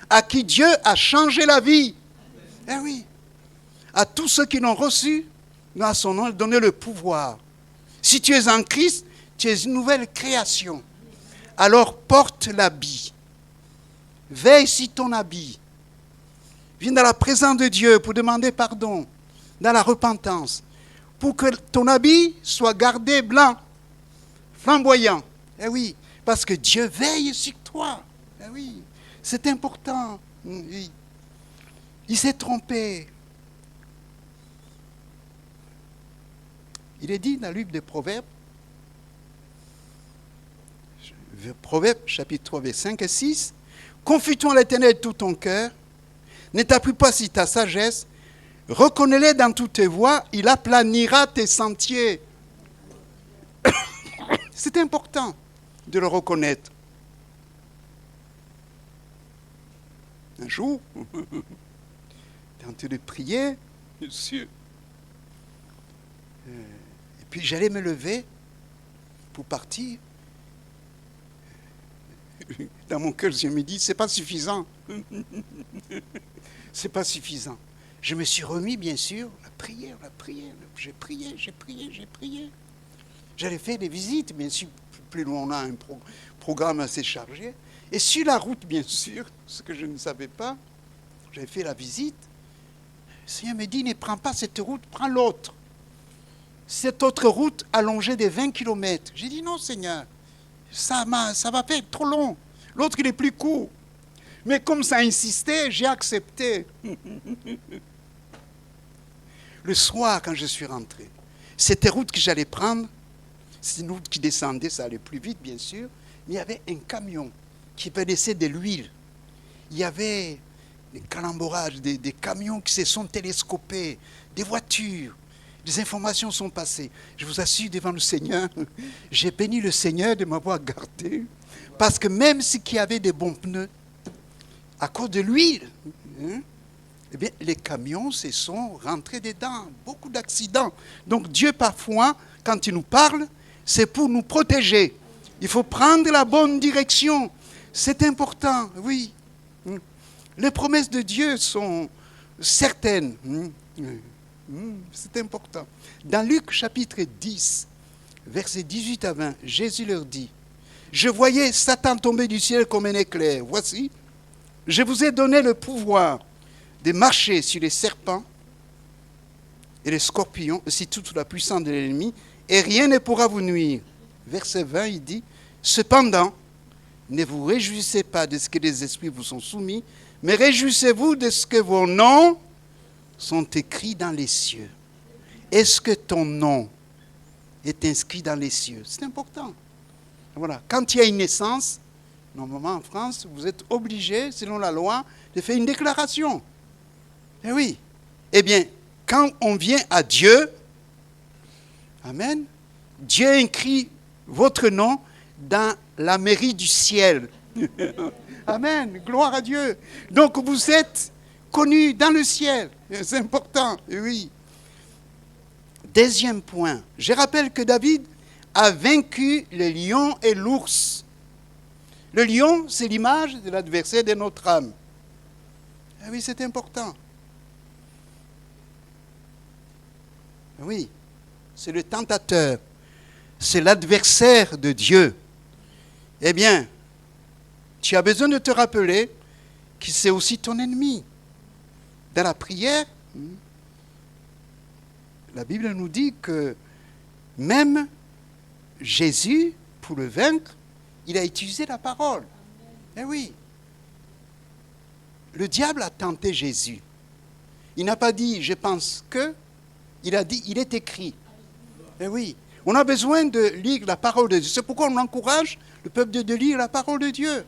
Speaker 1: à qui Dieu a changé la vie. Eh oui. À tous ceux qui l'ont reçu, à son nom, il a donné le pouvoir. Si tu es en Christ, tu es une nouvelle création. Alors porte l'habit. Veille sur ton habit. Viens dans la présence de Dieu pour demander pardon, dans la repentance, pour que ton habit soit gardé blanc, flamboyant. Eh oui, parce que Dieu veille sur toi. Eh oui, c'est important. Oui. Il s'est trompé. Il est dit dans le livre des Proverbes, Proverbes chapitre 3, versets 5 et 6, « Confie-toi à l'Éternel de tout ton cœur, ne t'appuie pas sur ta sagesse, reconnais-le dans toutes tes voies, il aplanira tes sentiers. » C'est important de le reconnaître. Un jour, t'es en train de prier, bien sûr. Et puis j'allais me lever pour partir. Dans mon cœur, je me dis, c'est pas suffisant. C'est pas suffisant. Je me suis remis, bien sûr, on a prié. J'ai prié. J'allais faire des visites, bien sûr. Plus loin, on a un programme assez chargé. Et sur la route, bien sûr, ce que je ne savais pas, j'avais fait la visite. Le Seigneur me dit, ne prends pas cette route, prends l'autre. Cette autre route allongée de 20 km. J'ai dit, non, Seigneur, ça va faire trop long. L'autre, il est plus court. Mais comme ça insistait, j'ai accepté. Le soir, quand je suis rentré, cette route que j'allais prendre, c'est une route qui descendait, ça allait plus vite, bien sûr, mais il y avait un camion qui laisser de l'huile. Il y avait des calembourages, des camions qui se sont télescopés, des voitures. Les informations sont passées. Je vous assure devant le Seigneur, j'ai béni le Seigneur de m'avoir gardé. Parce que même s'il y avait des bons pneus, à cause de l'huile, eh bien, les camions se sont rentrés dedans. Beaucoup d'accidents. Donc Dieu, parfois, quand il nous parle, c'est pour nous protéger. Il faut prendre la bonne direction. C'est important, oui. Les promesses de Dieu sont certaines. C'est important. Dans Luc chapitre 10, versets 18 à 20, Jésus leur dit, « Je voyais Satan tomber du ciel comme un éclair. Voici, je vous ai donné le pouvoir de marcher sur les serpents et les scorpions, aussi toute la puissance de l'ennemi, et rien ne pourra vous nuire. » Verset 20, il dit, « Cependant, ne vous réjouissez pas de ce que les esprits vous sont soumis, mais réjouissez-vous de ce que vos noms sont écrits dans les cieux. » Est-ce que ton nom est inscrit dans les cieux? C'est important. Voilà. Quand il y a une naissance, normalement en France, vous êtes obligé, selon la loi, de faire une déclaration. Eh oui. Eh bien, quand on vient à Dieu, amen, Dieu écrit votre nom dans la mairie du ciel. Amen, gloire à Dieu. Donc vous êtes connus dans le ciel. C'est important, oui. Deuxième point, je rappelle que David a vaincu le lion et l'ours. Le lion, c'est l'image de l'adversaire de notre âme. Ah oui, c'est important. Oui, c'est le tentateur. C'est l'adversaire de Dieu. Eh bien, tu as besoin de te rappeler que c'est aussi ton ennemi. Dans la prière, la Bible nous dit que même Jésus, pour le vaincre, il a utilisé la parole. Eh oui. Le diable a tenté Jésus. Il n'a pas dit « je pense que », il a dit « il est écrit ». Eh oui. On a besoin de lire la parole de Dieu. C'est pourquoi on encourage le peuple de lire la parole de Dieu.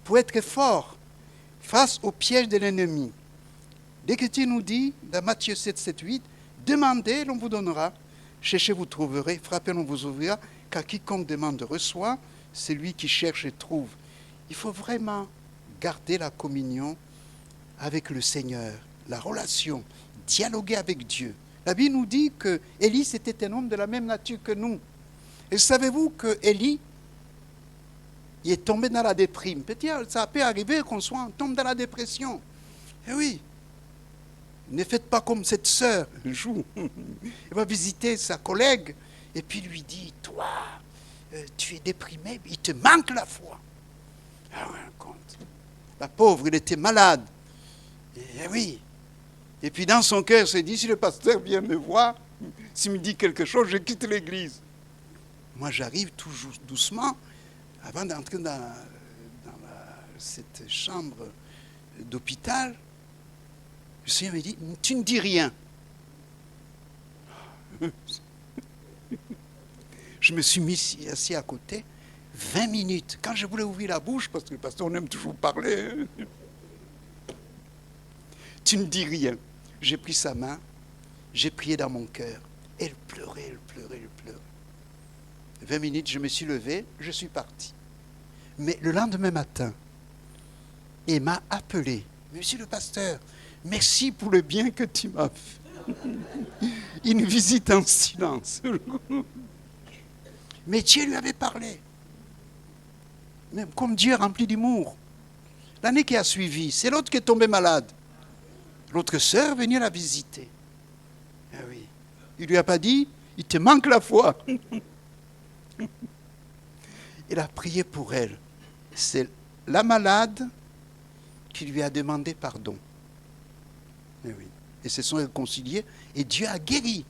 Speaker 1: Pour être fort face au piège de l'ennemi. L'Écriture nous dit, dans Matthieu 7, 7, 8, « Demandez, l'on vous donnera. Cherchez, vous trouverez. Frappez, l'on vous ouvrira. Car quiconque demande reçoit. Celui qui cherche et trouve. » Il faut vraiment garder la communion avec le Seigneur, la relation, dialoguer avec Dieu. La Bible nous dit que Élie, c'était un homme de la même nature que nous. Et savez-vous que Élie, il est tombé dans la déprime. Peut-être ça peut arriver qu'on tombe dans la dépression. Eh oui. Ne faites pas comme cette sœur. Un jour, elle va visiter sa collègue et puis lui dit, toi, tu es déprimé, il te manque la foi. Ah ouais, compte. La pauvre, elle était malade. Et oui. Et puis dans son cœur, elle s'est dit, si le pasteur vient me voir, s'il me dit quelque chose, je quitte l'église. Moi, j'arrive toujours doucement, avant d'entrer dans cette chambre d'hôpital. Le Seigneur me dit, tu ne dis rien. Je me suis mis assis à côté, 20 minutes. Quand je voulais ouvrir la bouche, parce que le pasteur, on aime toujours parler, hein. Tu ne dis rien. J'ai pris sa main, j'ai prié dans mon cœur. Elle pleurait, elle pleurait, elle pleurait. 20 minutes, je me suis levé, je suis parti. Mais le lendemain matin, il m'a appelé. Monsieur le pasteur, merci pour le bien que tu m'as fait. Une visite en silence. Mais Dieu lui avait parlé. Même comme Dieu est rempli d'humour. L'année qui a suivi, c'est l'autre qui est tombé malade. L'autre sœur venait la visiter. Ah oui. Il ne lui a pas dit, il te manque la foi. Il a prié pour elle. C'est la malade qui lui a demandé pardon. Eh oui. Et se sont réconciliés et Dieu a guéri.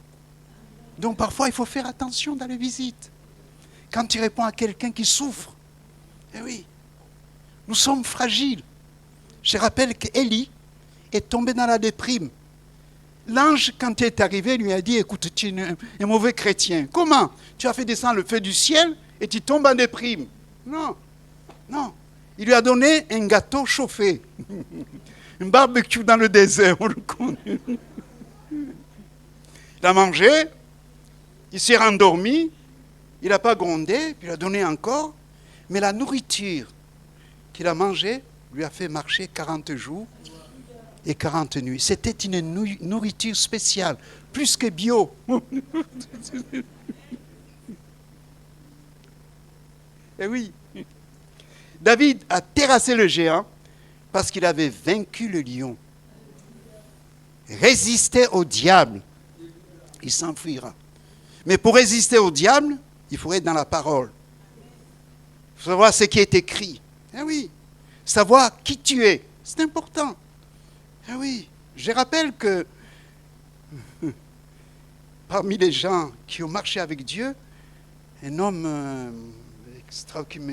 Speaker 1: Donc parfois il faut faire attention dans les visites. Quand tu réponds à quelqu'un qui souffre, eh oui, nous sommes fragiles. Je rappelle qu'Élie est tombé dans la déprime. L'ange, quand il est arrivé, lui a dit, écoute, tu es un mauvais chrétien. Comment? Tu as fait descendre le feu du ciel et tu tombes en déprime. Non, non. Il lui a donné un gâteau chauffé. Un barbecue dans le désert, on le connaît. Il a mangé, il s'est rendormi, il n'a pas grondé, puis il a donné encore. Mais la nourriture qu'il a mangée lui a fait marcher 40 jours et 40 nuits. C'était une nourriture spéciale, plus que bio. Eh oui. David a terrassé le géant parce qu'il avait vaincu le lion. Résister au diable, il s'enfuira. Mais pour résister au diable, il faut être dans la parole. Il faut savoir ce qui est écrit. Eh oui. Savoir qui tu es. C'est important. Eh oui. Je rappelle que parmi les gens qui ont marché avec Dieu, un homme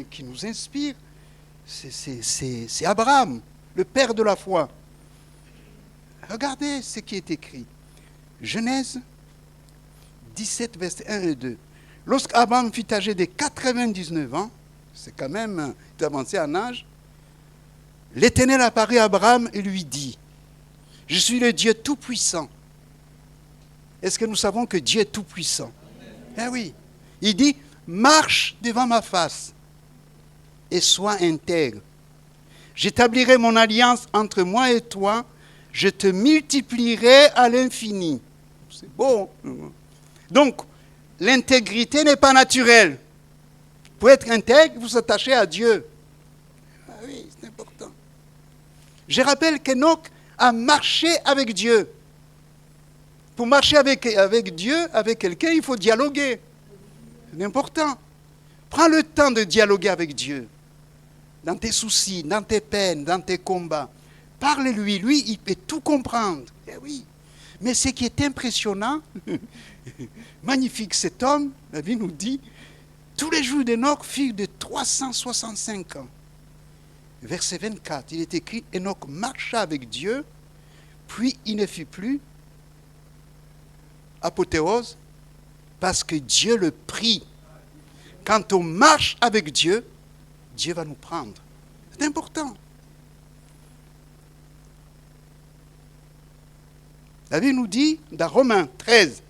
Speaker 1: qui nous inspire, c'est Abraham, le père de la foi. Regardez ce qui est écrit. Genèse 17, versets 1 et 2. Lorsqu'Abraham fut âgé de 99 ans, c'est quand même avancé en âge, l'Éternel apparut à Abraham et lui dit, « Je suis le Dieu tout-puissant. » Est-ce que nous savons que Dieu est tout-puissant? Eh oui. Il dit, « Marche devant ma face et sois intègre. J'établirai mon alliance entre moi et toi, je te multiplierai à l'infini. » C'est beau. Donc, l'intégrité n'est pas naturelle. Pour être intègre, vous attachez à Dieu. Ah oui, c'est important. Je rappelle qu'Enoch a marché avec Dieu. Pour marcher avec Dieu, avec quelqu'un, il faut dialoguer. C'est important. Prends le temps de dialoguer avec Dieu. Dans tes soucis, dans tes peines, dans tes combats. Parle-lui. Lui, il peut tout comprendre. Eh oui. Mais ce qui est impressionnant, magnifique cet homme, la Bible nous dit, tous les jours d'Enoch furent de 365 ans. Verset 24, il est écrit, Enoch marcha avec Dieu, puis il ne fut plus apothéose, parce que Dieu le prit. Quand on marche avec Dieu, Dieu va nous prendre. C'est important. La Bible nous dit, dans Romains 13,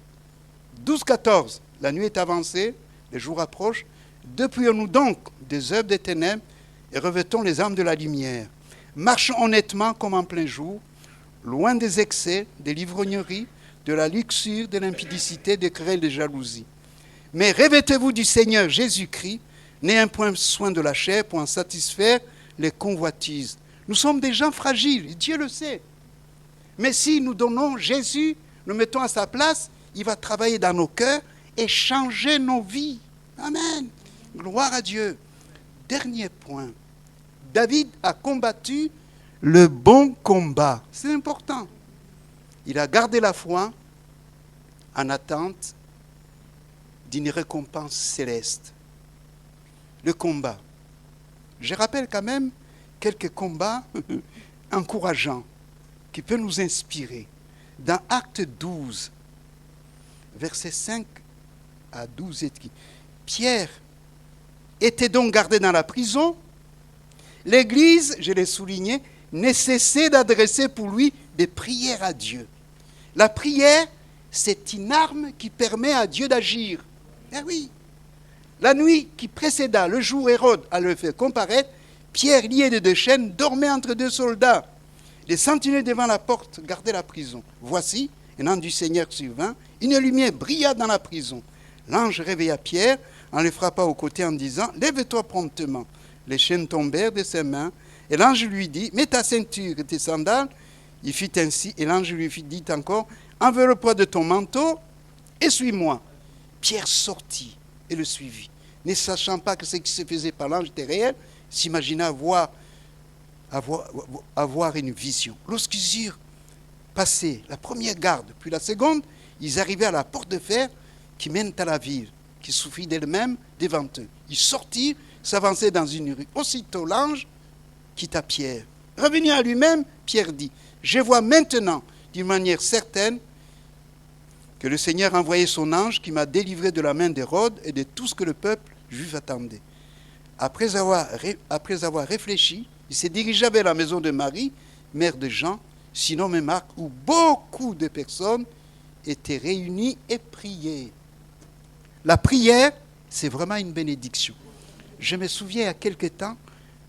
Speaker 1: 12-14, la nuit est avancée, les jours approchent, dépouillons-nous donc des œuvres des ténèbres et revêtons les armes de la lumière. Marchons honnêtement comme en plein jour, loin des excès, des livrogneries, de la luxure, de l'impudicité, des querelles, des jalousies. Mais revêtez-vous du Seigneur Jésus-Christ, n'ayez un point soin de la chair pour en satisfaire les convoitises. Nous sommes des gens fragiles, Dieu le sait. Mais si nous donnons Jésus, nous mettons à sa place, il va travailler dans nos cœurs et changer nos vies. Amen. Gloire à Dieu. Dernier point. David a combattu le bon combat. C'est important. Il a gardé la foi en attente d'une récompense céleste. Le combat. Je rappelle quand même quelques combats encourageants qui peuvent nous inspirer. Dans Acte 12, versets 5 à 12, Pierre était donc gardé dans la prison. L'Église, je l'ai souligné, ne cessait d'adresser pour lui des prières à Dieu. La prière, c'est une arme qui permet à Dieu d'agir. Eh oui. La nuit qui précéda le jour où Hérode allait le faire comparaître, Pierre, lié de 2 chaînes, dormait entre 2 soldats. Les sentinelles devant la porte gardaient la prison. Voici, un ange du Seigneur survint, une lumière brilla dans la prison. L'ange réveilla Pierre en le frappant au côté en disant « Lève-toi promptement ». Les chaînes tombèrent de ses mains et l'ange lui dit « Mets ta ceinture et tes sandales ». Il fit ainsi et l'ange lui dit encore « Enveloppe-toi de ton manteau et suis-moi ». Pierre sortit et le suivit. Ne sachant pas que ce qui se faisait par l'ange était réel, s'imagina avoir une vision. Lorsqu'ils eurent passé la première garde, puis la seconde, ils arrivaient à la porte de fer qui mène à la ville, qui s'ouvrit d'elle-même devant eux. Ils sortirent, s'avançaient dans une rue. Aussitôt l'ange quitta Pierre. Revenu à lui-même, Pierre dit « Je vois maintenant, d'une manière certaine, que le Seigneur a envoyé son ange qui m'a délivré de la main d'Hérode et de tout ce que le peuple juif attendait. » Après avoir réfléchi, il s'est dirigé vers la maison de Marie, mère de Jean, sinon Marc, où beaucoup de personnes étaient réunies et priaient. La prière, c'est vraiment une bénédiction. Je me souviens, il y a quelque temps,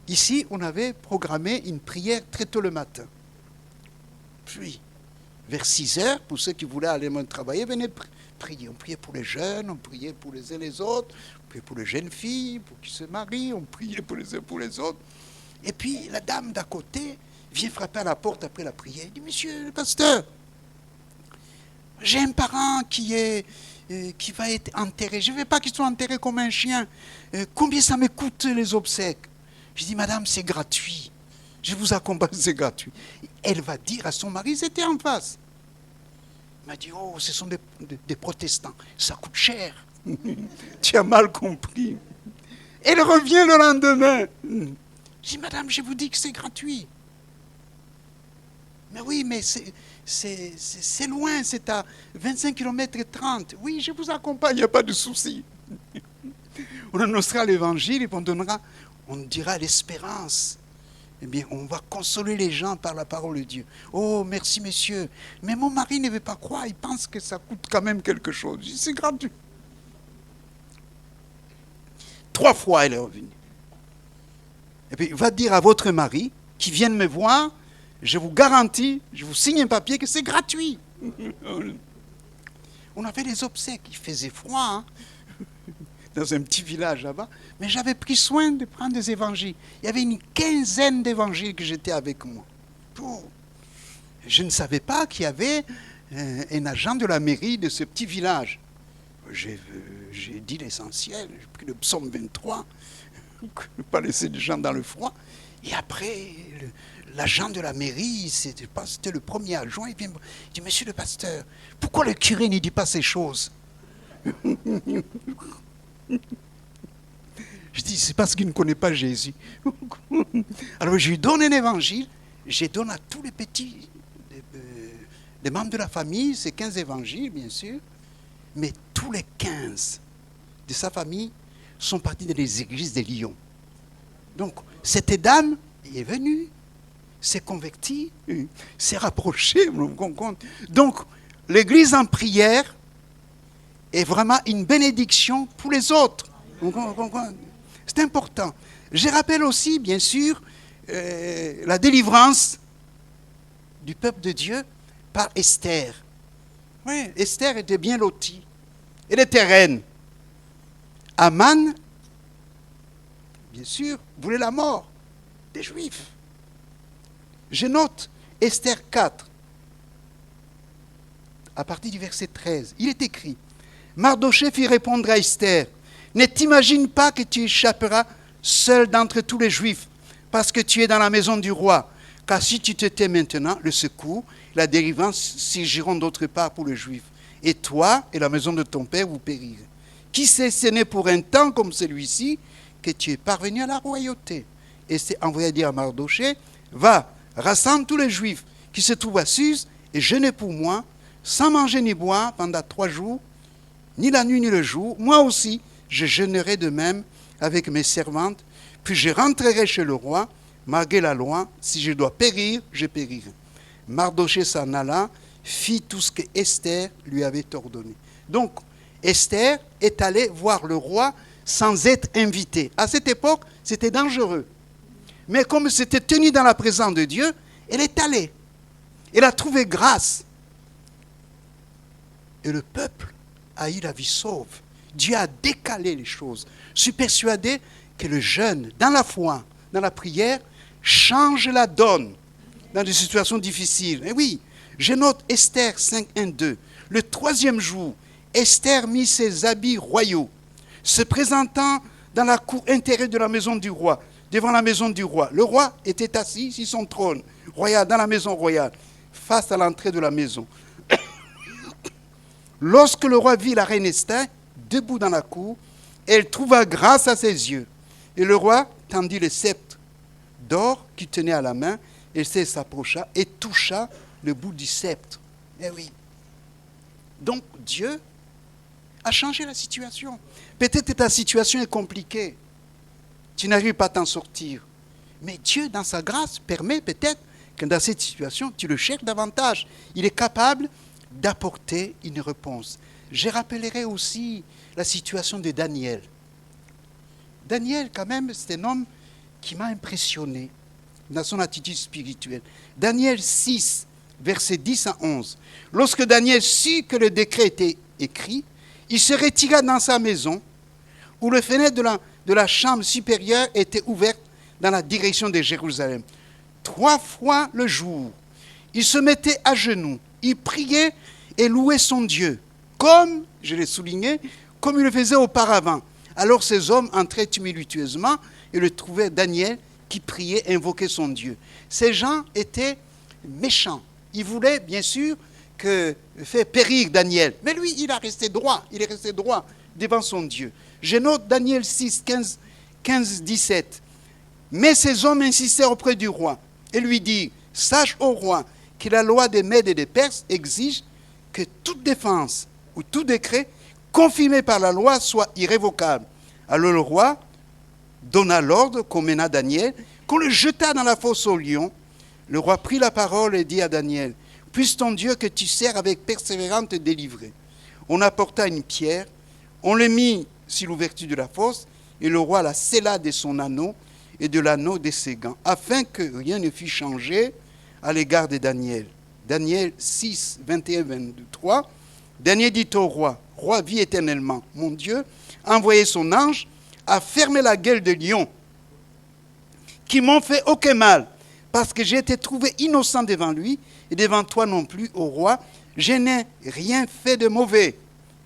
Speaker 1: ici, on avait programmé une prière très tôt le matin. Puis, vers 6 heures, pour ceux qui voulaient aller travailler, venaient prier. On priait pour les jeunes, on priait pour les uns et les autres, on priait pour les jeunes filles, pour qui se marient, on priait pour les uns et pour les autres. Et puis, la dame d'à côté vient frapper à la porte après la prière. Elle dit, monsieur le pasteur, j'ai un parent qui va être enterré. Je ne veux pas qu'il soit enterré comme un chien. Combien ça me coûte les obsèques? Je dis, madame, c'est gratuit. Je vous accompagne, c'est gratuit. Elle va dire à son mari, c'était en face. Il m'a dit, oh, ce sont des protestants. Ça coûte cher. Tu as mal compris. Elle revient le lendemain. Je dis, madame, je vous dis que c'est gratuit. Mais oui, mais c'est loin, c'est à 25 km et 30. Oui, je vous accompagne, il n'y a pas de souci. On annoncera l'évangile et on dira l'espérance. Eh bien, on va consoler les gens par la parole de Dieu. Oh, merci, monsieur. Mais mon mari ne veut pas croire, il pense que ça coûte quand même quelque chose. Je dis, c'est gratuit. 3 fois, elle est revenue. Et puis, va dire à votre mari qui vient me voir, je vous garantis, je vous signe un papier que c'est gratuit. On avait les obsèques, il faisait froid, hein, dans un petit village là-bas, mais j'avais pris soin de prendre des évangiles. Il y avait une 15aine d'évangiles que j'étais avec moi. Je ne savais pas qu'il y avait un agent de la mairie de ce petit village. J'ai dit l'essentiel, j'ai pris le psaume 23, ne pas laisser les gens dans le froid. Et après, l'agent de la mairie, c'était le premier adjoint, il vient me dit, monsieur le pasteur, pourquoi le curé ne dit pas ces choses? Je dis, c'est parce qu'il ne connaît pas Jésus. Alors je lui donne un évangile, je donne à tous les petits, les membres de la famille, c'est 15 évangiles, bien sûr, mais tous les 15 de sa famille sont partis dans les églises de Lyon. Donc, cette dame est venue, s'est convertie, s'est rapprochée. Donc, l'église en prière est vraiment une bénédiction pour les autres. C'est important. Je rappelle aussi, bien sûr, la délivrance du peuple de Dieu par Esther. Oui, Esther était bien lotie. Elle était reine. Aman, bien sûr, voulait la mort des Juifs. Je note Esther 4, à partir du verset 13. Il est écrit, Mardochée fit répondre à Esther, ne t'imagine pas que tu échapperas seul d'entre tous les Juifs, parce que tu es dans la maison du roi. Car si tu te tais maintenant, le secours, la délivrance surgiront d'autre part pour les Juifs. Et toi et la maison de ton père vous périrez. Qui sait, ce n'est pour un temps comme celui-ci que tu es parvenu à la royauté. Et c'est envoyé dire à Mardochée, va, rassemble tous les Juifs qui se trouvent à Suse et jeûnez pour moi, sans manger ni boire pendant 3 jours, ni la nuit ni le jour, moi aussi, je jeûnerai de même avec mes servantes, puis je rentrerai chez le roi, malgré la loi, si je dois périr, je périrai. Mardochée s'en alla, fit tout ce que Esther lui avait ordonné. Donc, Esther est allée voir le roi sans être invitée. À cette époque, c'était dangereux. Mais comme c'était tenu dans la présence de Dieu, elle est allée. Elle a trouvé grâce. Et le peuple a eu la vie sauve. Dieu a décalé les choses. Je suis persuadé que le jeûne, dans la foi, dans la prière, change la donne dans des situations difficiles. Et oui, je note Esther 5, 1, 2. Le troisième jour, Esther mit ses habits royaux, se présentant dans la cour intérieure de la maison du roi, devant la maison du roi. Le roi était assis sur son trône royal, dans la maison royale, face à l'entrée de la maison. Lorsque le roi vit la reine Esther debout dans la cour, elle trouva grâce à ses yeux. Et le roi tendit le sceptre d'or qu'il tenait à la main. Esther s'approcha et toucha le bout du sceptre. Eh oui. Donc Dieu a changé la situation. Peut-être que ta situation est compliquée. Tu n'arrives pas à t'en sortir. Mais Dieu, dans sa grâce, permet peut-être que dans cette situation, tu le cherches davantage. Il est capable d'apporter une réponse. Je rappellerai aussi la situation de Daniel. Daniel, quand même, c'est un homme qui m'a impressionné dans son attitude spirituelle. Daniel 6, versets 10 à 11. Lorsque Daniel sut que le décret était écrit, il se retira dans sa maison, où les fenêtres de la chambre supérieure étaient ouvertes dans la direction de Jérusalem. 3 fois le jour, il se mettait à genoux, il priait et louait son Dieu, comme, je l'ai souligné, comme il le faisait auparavant. Alors ces hommes entraient tumultueusement et le trouvaient Daniel qui priait et invoquait son Dieu. Ces gens étaient méchants. Ils voulaient, bien sûr, faire périr Daniel. Mais lui, il est resté droit devant son Dieu. Je note Daniel 6, 15, 17. Mais ces hommes insistèrent auprès du roi et lui dirent, sache au roi que la loi des Mèdes et des Perses exige que toute défense ou tout décret confirmé par la loi soit irrévocable. Alors le roi donna l'ordre qu'on mena Daniel, qu'on le jeta dans la fosse aux lions. Le roi prit la parole et dit à Daniel, puisse ton Dieu que tu sers avec persévérance te délivrer. On apporta une pierre, on le mit sur l'ouverture de la fosse, et le roi la scella de son anneau et de l'anneau de ses gants, afin que rien ne fût changé à l'égard de Daniel. Daniel 6, 21, 23. Daniel dit au roi, roi, vis éternellement. Mon Dieu a envoyé son ange à fermer la gueule des lions, qui m'ont fait aucun mal, parce que j'ai été trouvé innocent devant lui, et devant toi non plus, ô roi, je n'ai rien fait de mauvais.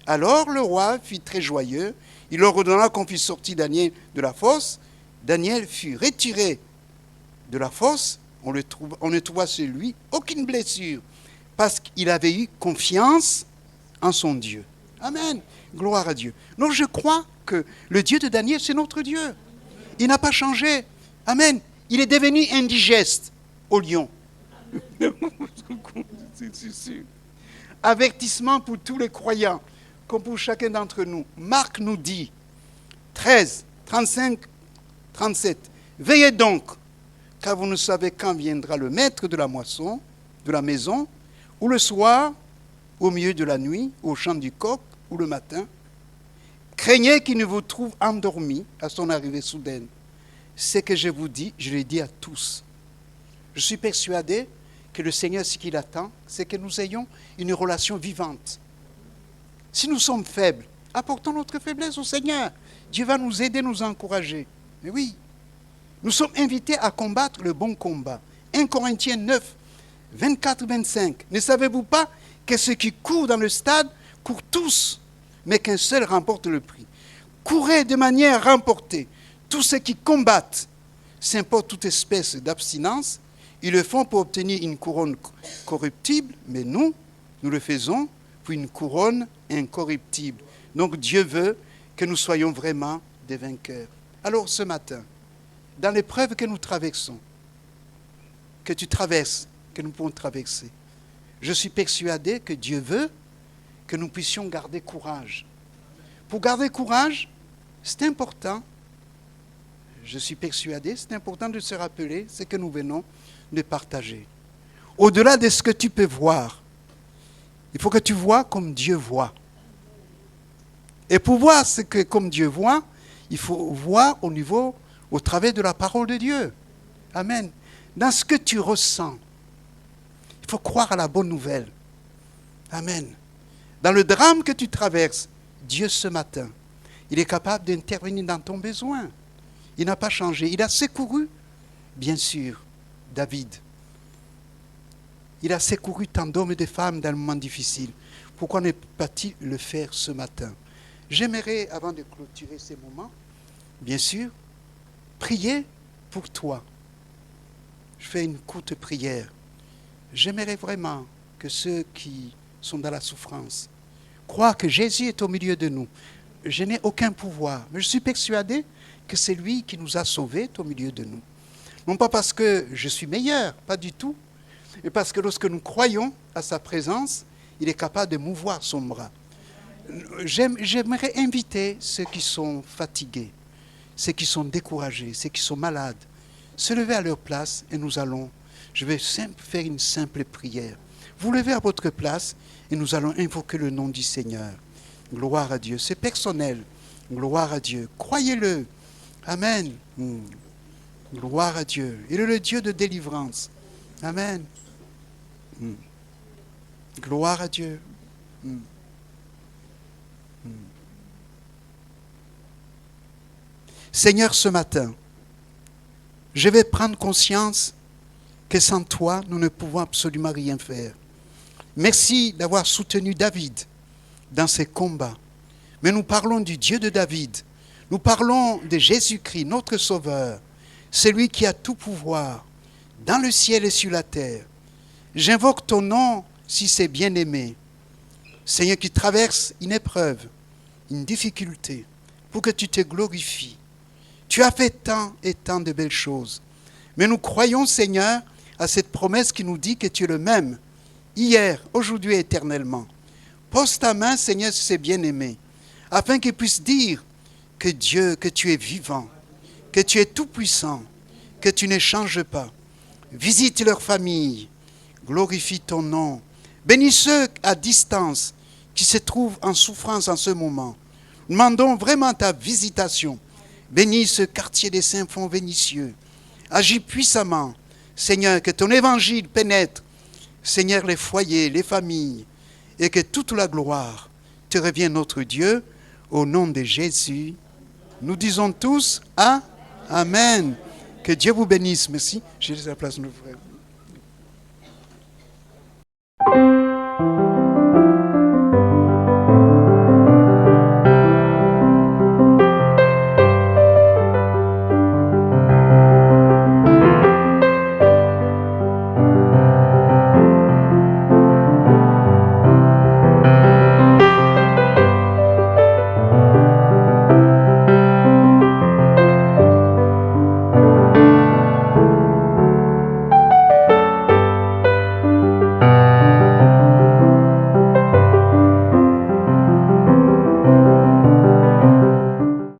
Speaker 1: Alors le roi fut très joyeux, il leur ordonna qu'on fît sortir Daniel de la fosse. Daniel fut retiré de la fosse, on ne trouva sur lui aucune blessure, parce qu'il avait eu confiance en son Dieu. Amen. Gloire à Dieu. Donc je crois que le Dieu de Daniel, c'est notre Dieu. Il n'a pas changé. Amen. Il est devenu indigeste au lion. C'est sûr. Avertissement pour tous les croyants, comme pour chacun d'entre nous. Marc nous dit, 13, 35, 37. Veillez donc, car vous ne savez quand viendra le maître de la moisson, de la maison, ou le soir, au milieu de la nuit, au chant du coq, ou le matin. Craignez qu'il ne vous trouve endormi à son arrivée soudaine. Ce que je vous dis, je le dis à tous. Je suis persuadé que le Seigneur, ce qu'il attend, c'est que nous ayons une relation vivante. Si nous sommes faibles, apportons notre faiblesse au Seigneur. Dieu va nous aider, nous encourager. Mais oui, nous sommes invités à combattre le bon combat. 1 Corinthiens 9, 24-25. Ne savez-vous pas que ceux qui courent dans le stade courent tous, mais qu'un seul remporte le prix? Courez de manière à remporter. Tous ceux qui combattent s'importent toute espèce d'abstinence. Ils le font pour obtenir une couronne corruptible, mais nous le faisons pour une couronne incorruptible. Donc Dieu veut que nous soyons vraiment des vainqueurs. Alors ce matin, dans l'épreuve que nous traversons, que tu traverses, que nous pouvons traverser, je suis persuadé que Dieu veut que nous puissions garder courage. Pour garder courage, C'est important, je suis persuadé, c'est important de se rappeler ce que nous venons de partager. Au-delà de ce que tu peux voir, il faut que tu vois comme Dieu voit. Et pour voir ce que comme Dieu voit, il faut voir au travers de la parole de Dieu. Amen. Dans ce que tu ressens, il faut croire à la bonne nouvelle. Amen. Dans le drame que tu traverses, Dieu ce matin, il est capable d'intervenir dans ton besoin. Il n'a pas changé. Il a secouru, bien sûr, David. Il a secouru tant d'hommes et de femmes dans le moment difficile. Pourquoi ne pas-t-il le faire ce matin? J'aimerais, avant de clôturer ces moments, bien sûr, prier pour toi. Je fais une courte prière. J'aimerais vraiment que ceux qui sont dans la souffrance croient que Jésus est au milieu de nous. Je n'ai aucun pouvoir, mais je suis persuadé que c'est lui qui nous a sauvés au milieu de nous. Non pas parce que je suis meilleur, pas du tout, mais parce que lorsque nous croyons à sa présence, il est capable de mouvoir son bras. J'aimerais inviter ceux qui sont fatigués, ceux qui sont découragés, ceux qui sont malades, se lever à leur place et je vais faire une simple prière. Vous levez à votre place et nous allons invoquer le nom du Seigneur. Gloire à Dieu. C'est personnel. Gloire à Dieu. Croyez-le. Amen. Gloire à Dieu. Il est le Dieu de délivrance. Amen. Gloire à Dieu. Seigneur, ce matin, je vais prendre conscience que sans toi, nous ne pouvons absolument rien faire. Merci d'avoir soutenu David dans ses combats. Mais nous parlons du Dieu de David. Nous parlons de Jésus-Christ, notre Sauveur, celui qui a tout pouvoir dans le ciel et sur la terre. J'invoque ton nom si c'est bien-aimé. Seigneur, qui traverse une épreuve, une difficulté, pour que tu te glorifies. Tu as fait tant et tant de belles choses. Mais nous croyons, Seigneur, à cette promesse qui nous dit que tu es le même, hier, aujourd'hui et éternellement. Pose ta main, Seigneur, sur ces bien-aimés, afin qu'ils puissent dire que Dieu, que tu es vivant, que tu es tout-puissant, que tu ne changes pas. Visite leur famille, glorifie ton nom. Bénis ceux à distance qui se trouvent en souffrance en ce moment. Demandons vraiment ta visitation. Bénis ce quartier des Saints-Fonds Vénitieux. Agis puissamment. Seigneur, que ton évangile pénètre, Seigneur, les foyers, les familles, et que toute la gloire te revienne, notre Dieu, au nom de Jésus. Nous disons tous Amen. Que Dieu vous bénisse. Merci. Je laisse la place à nos frères.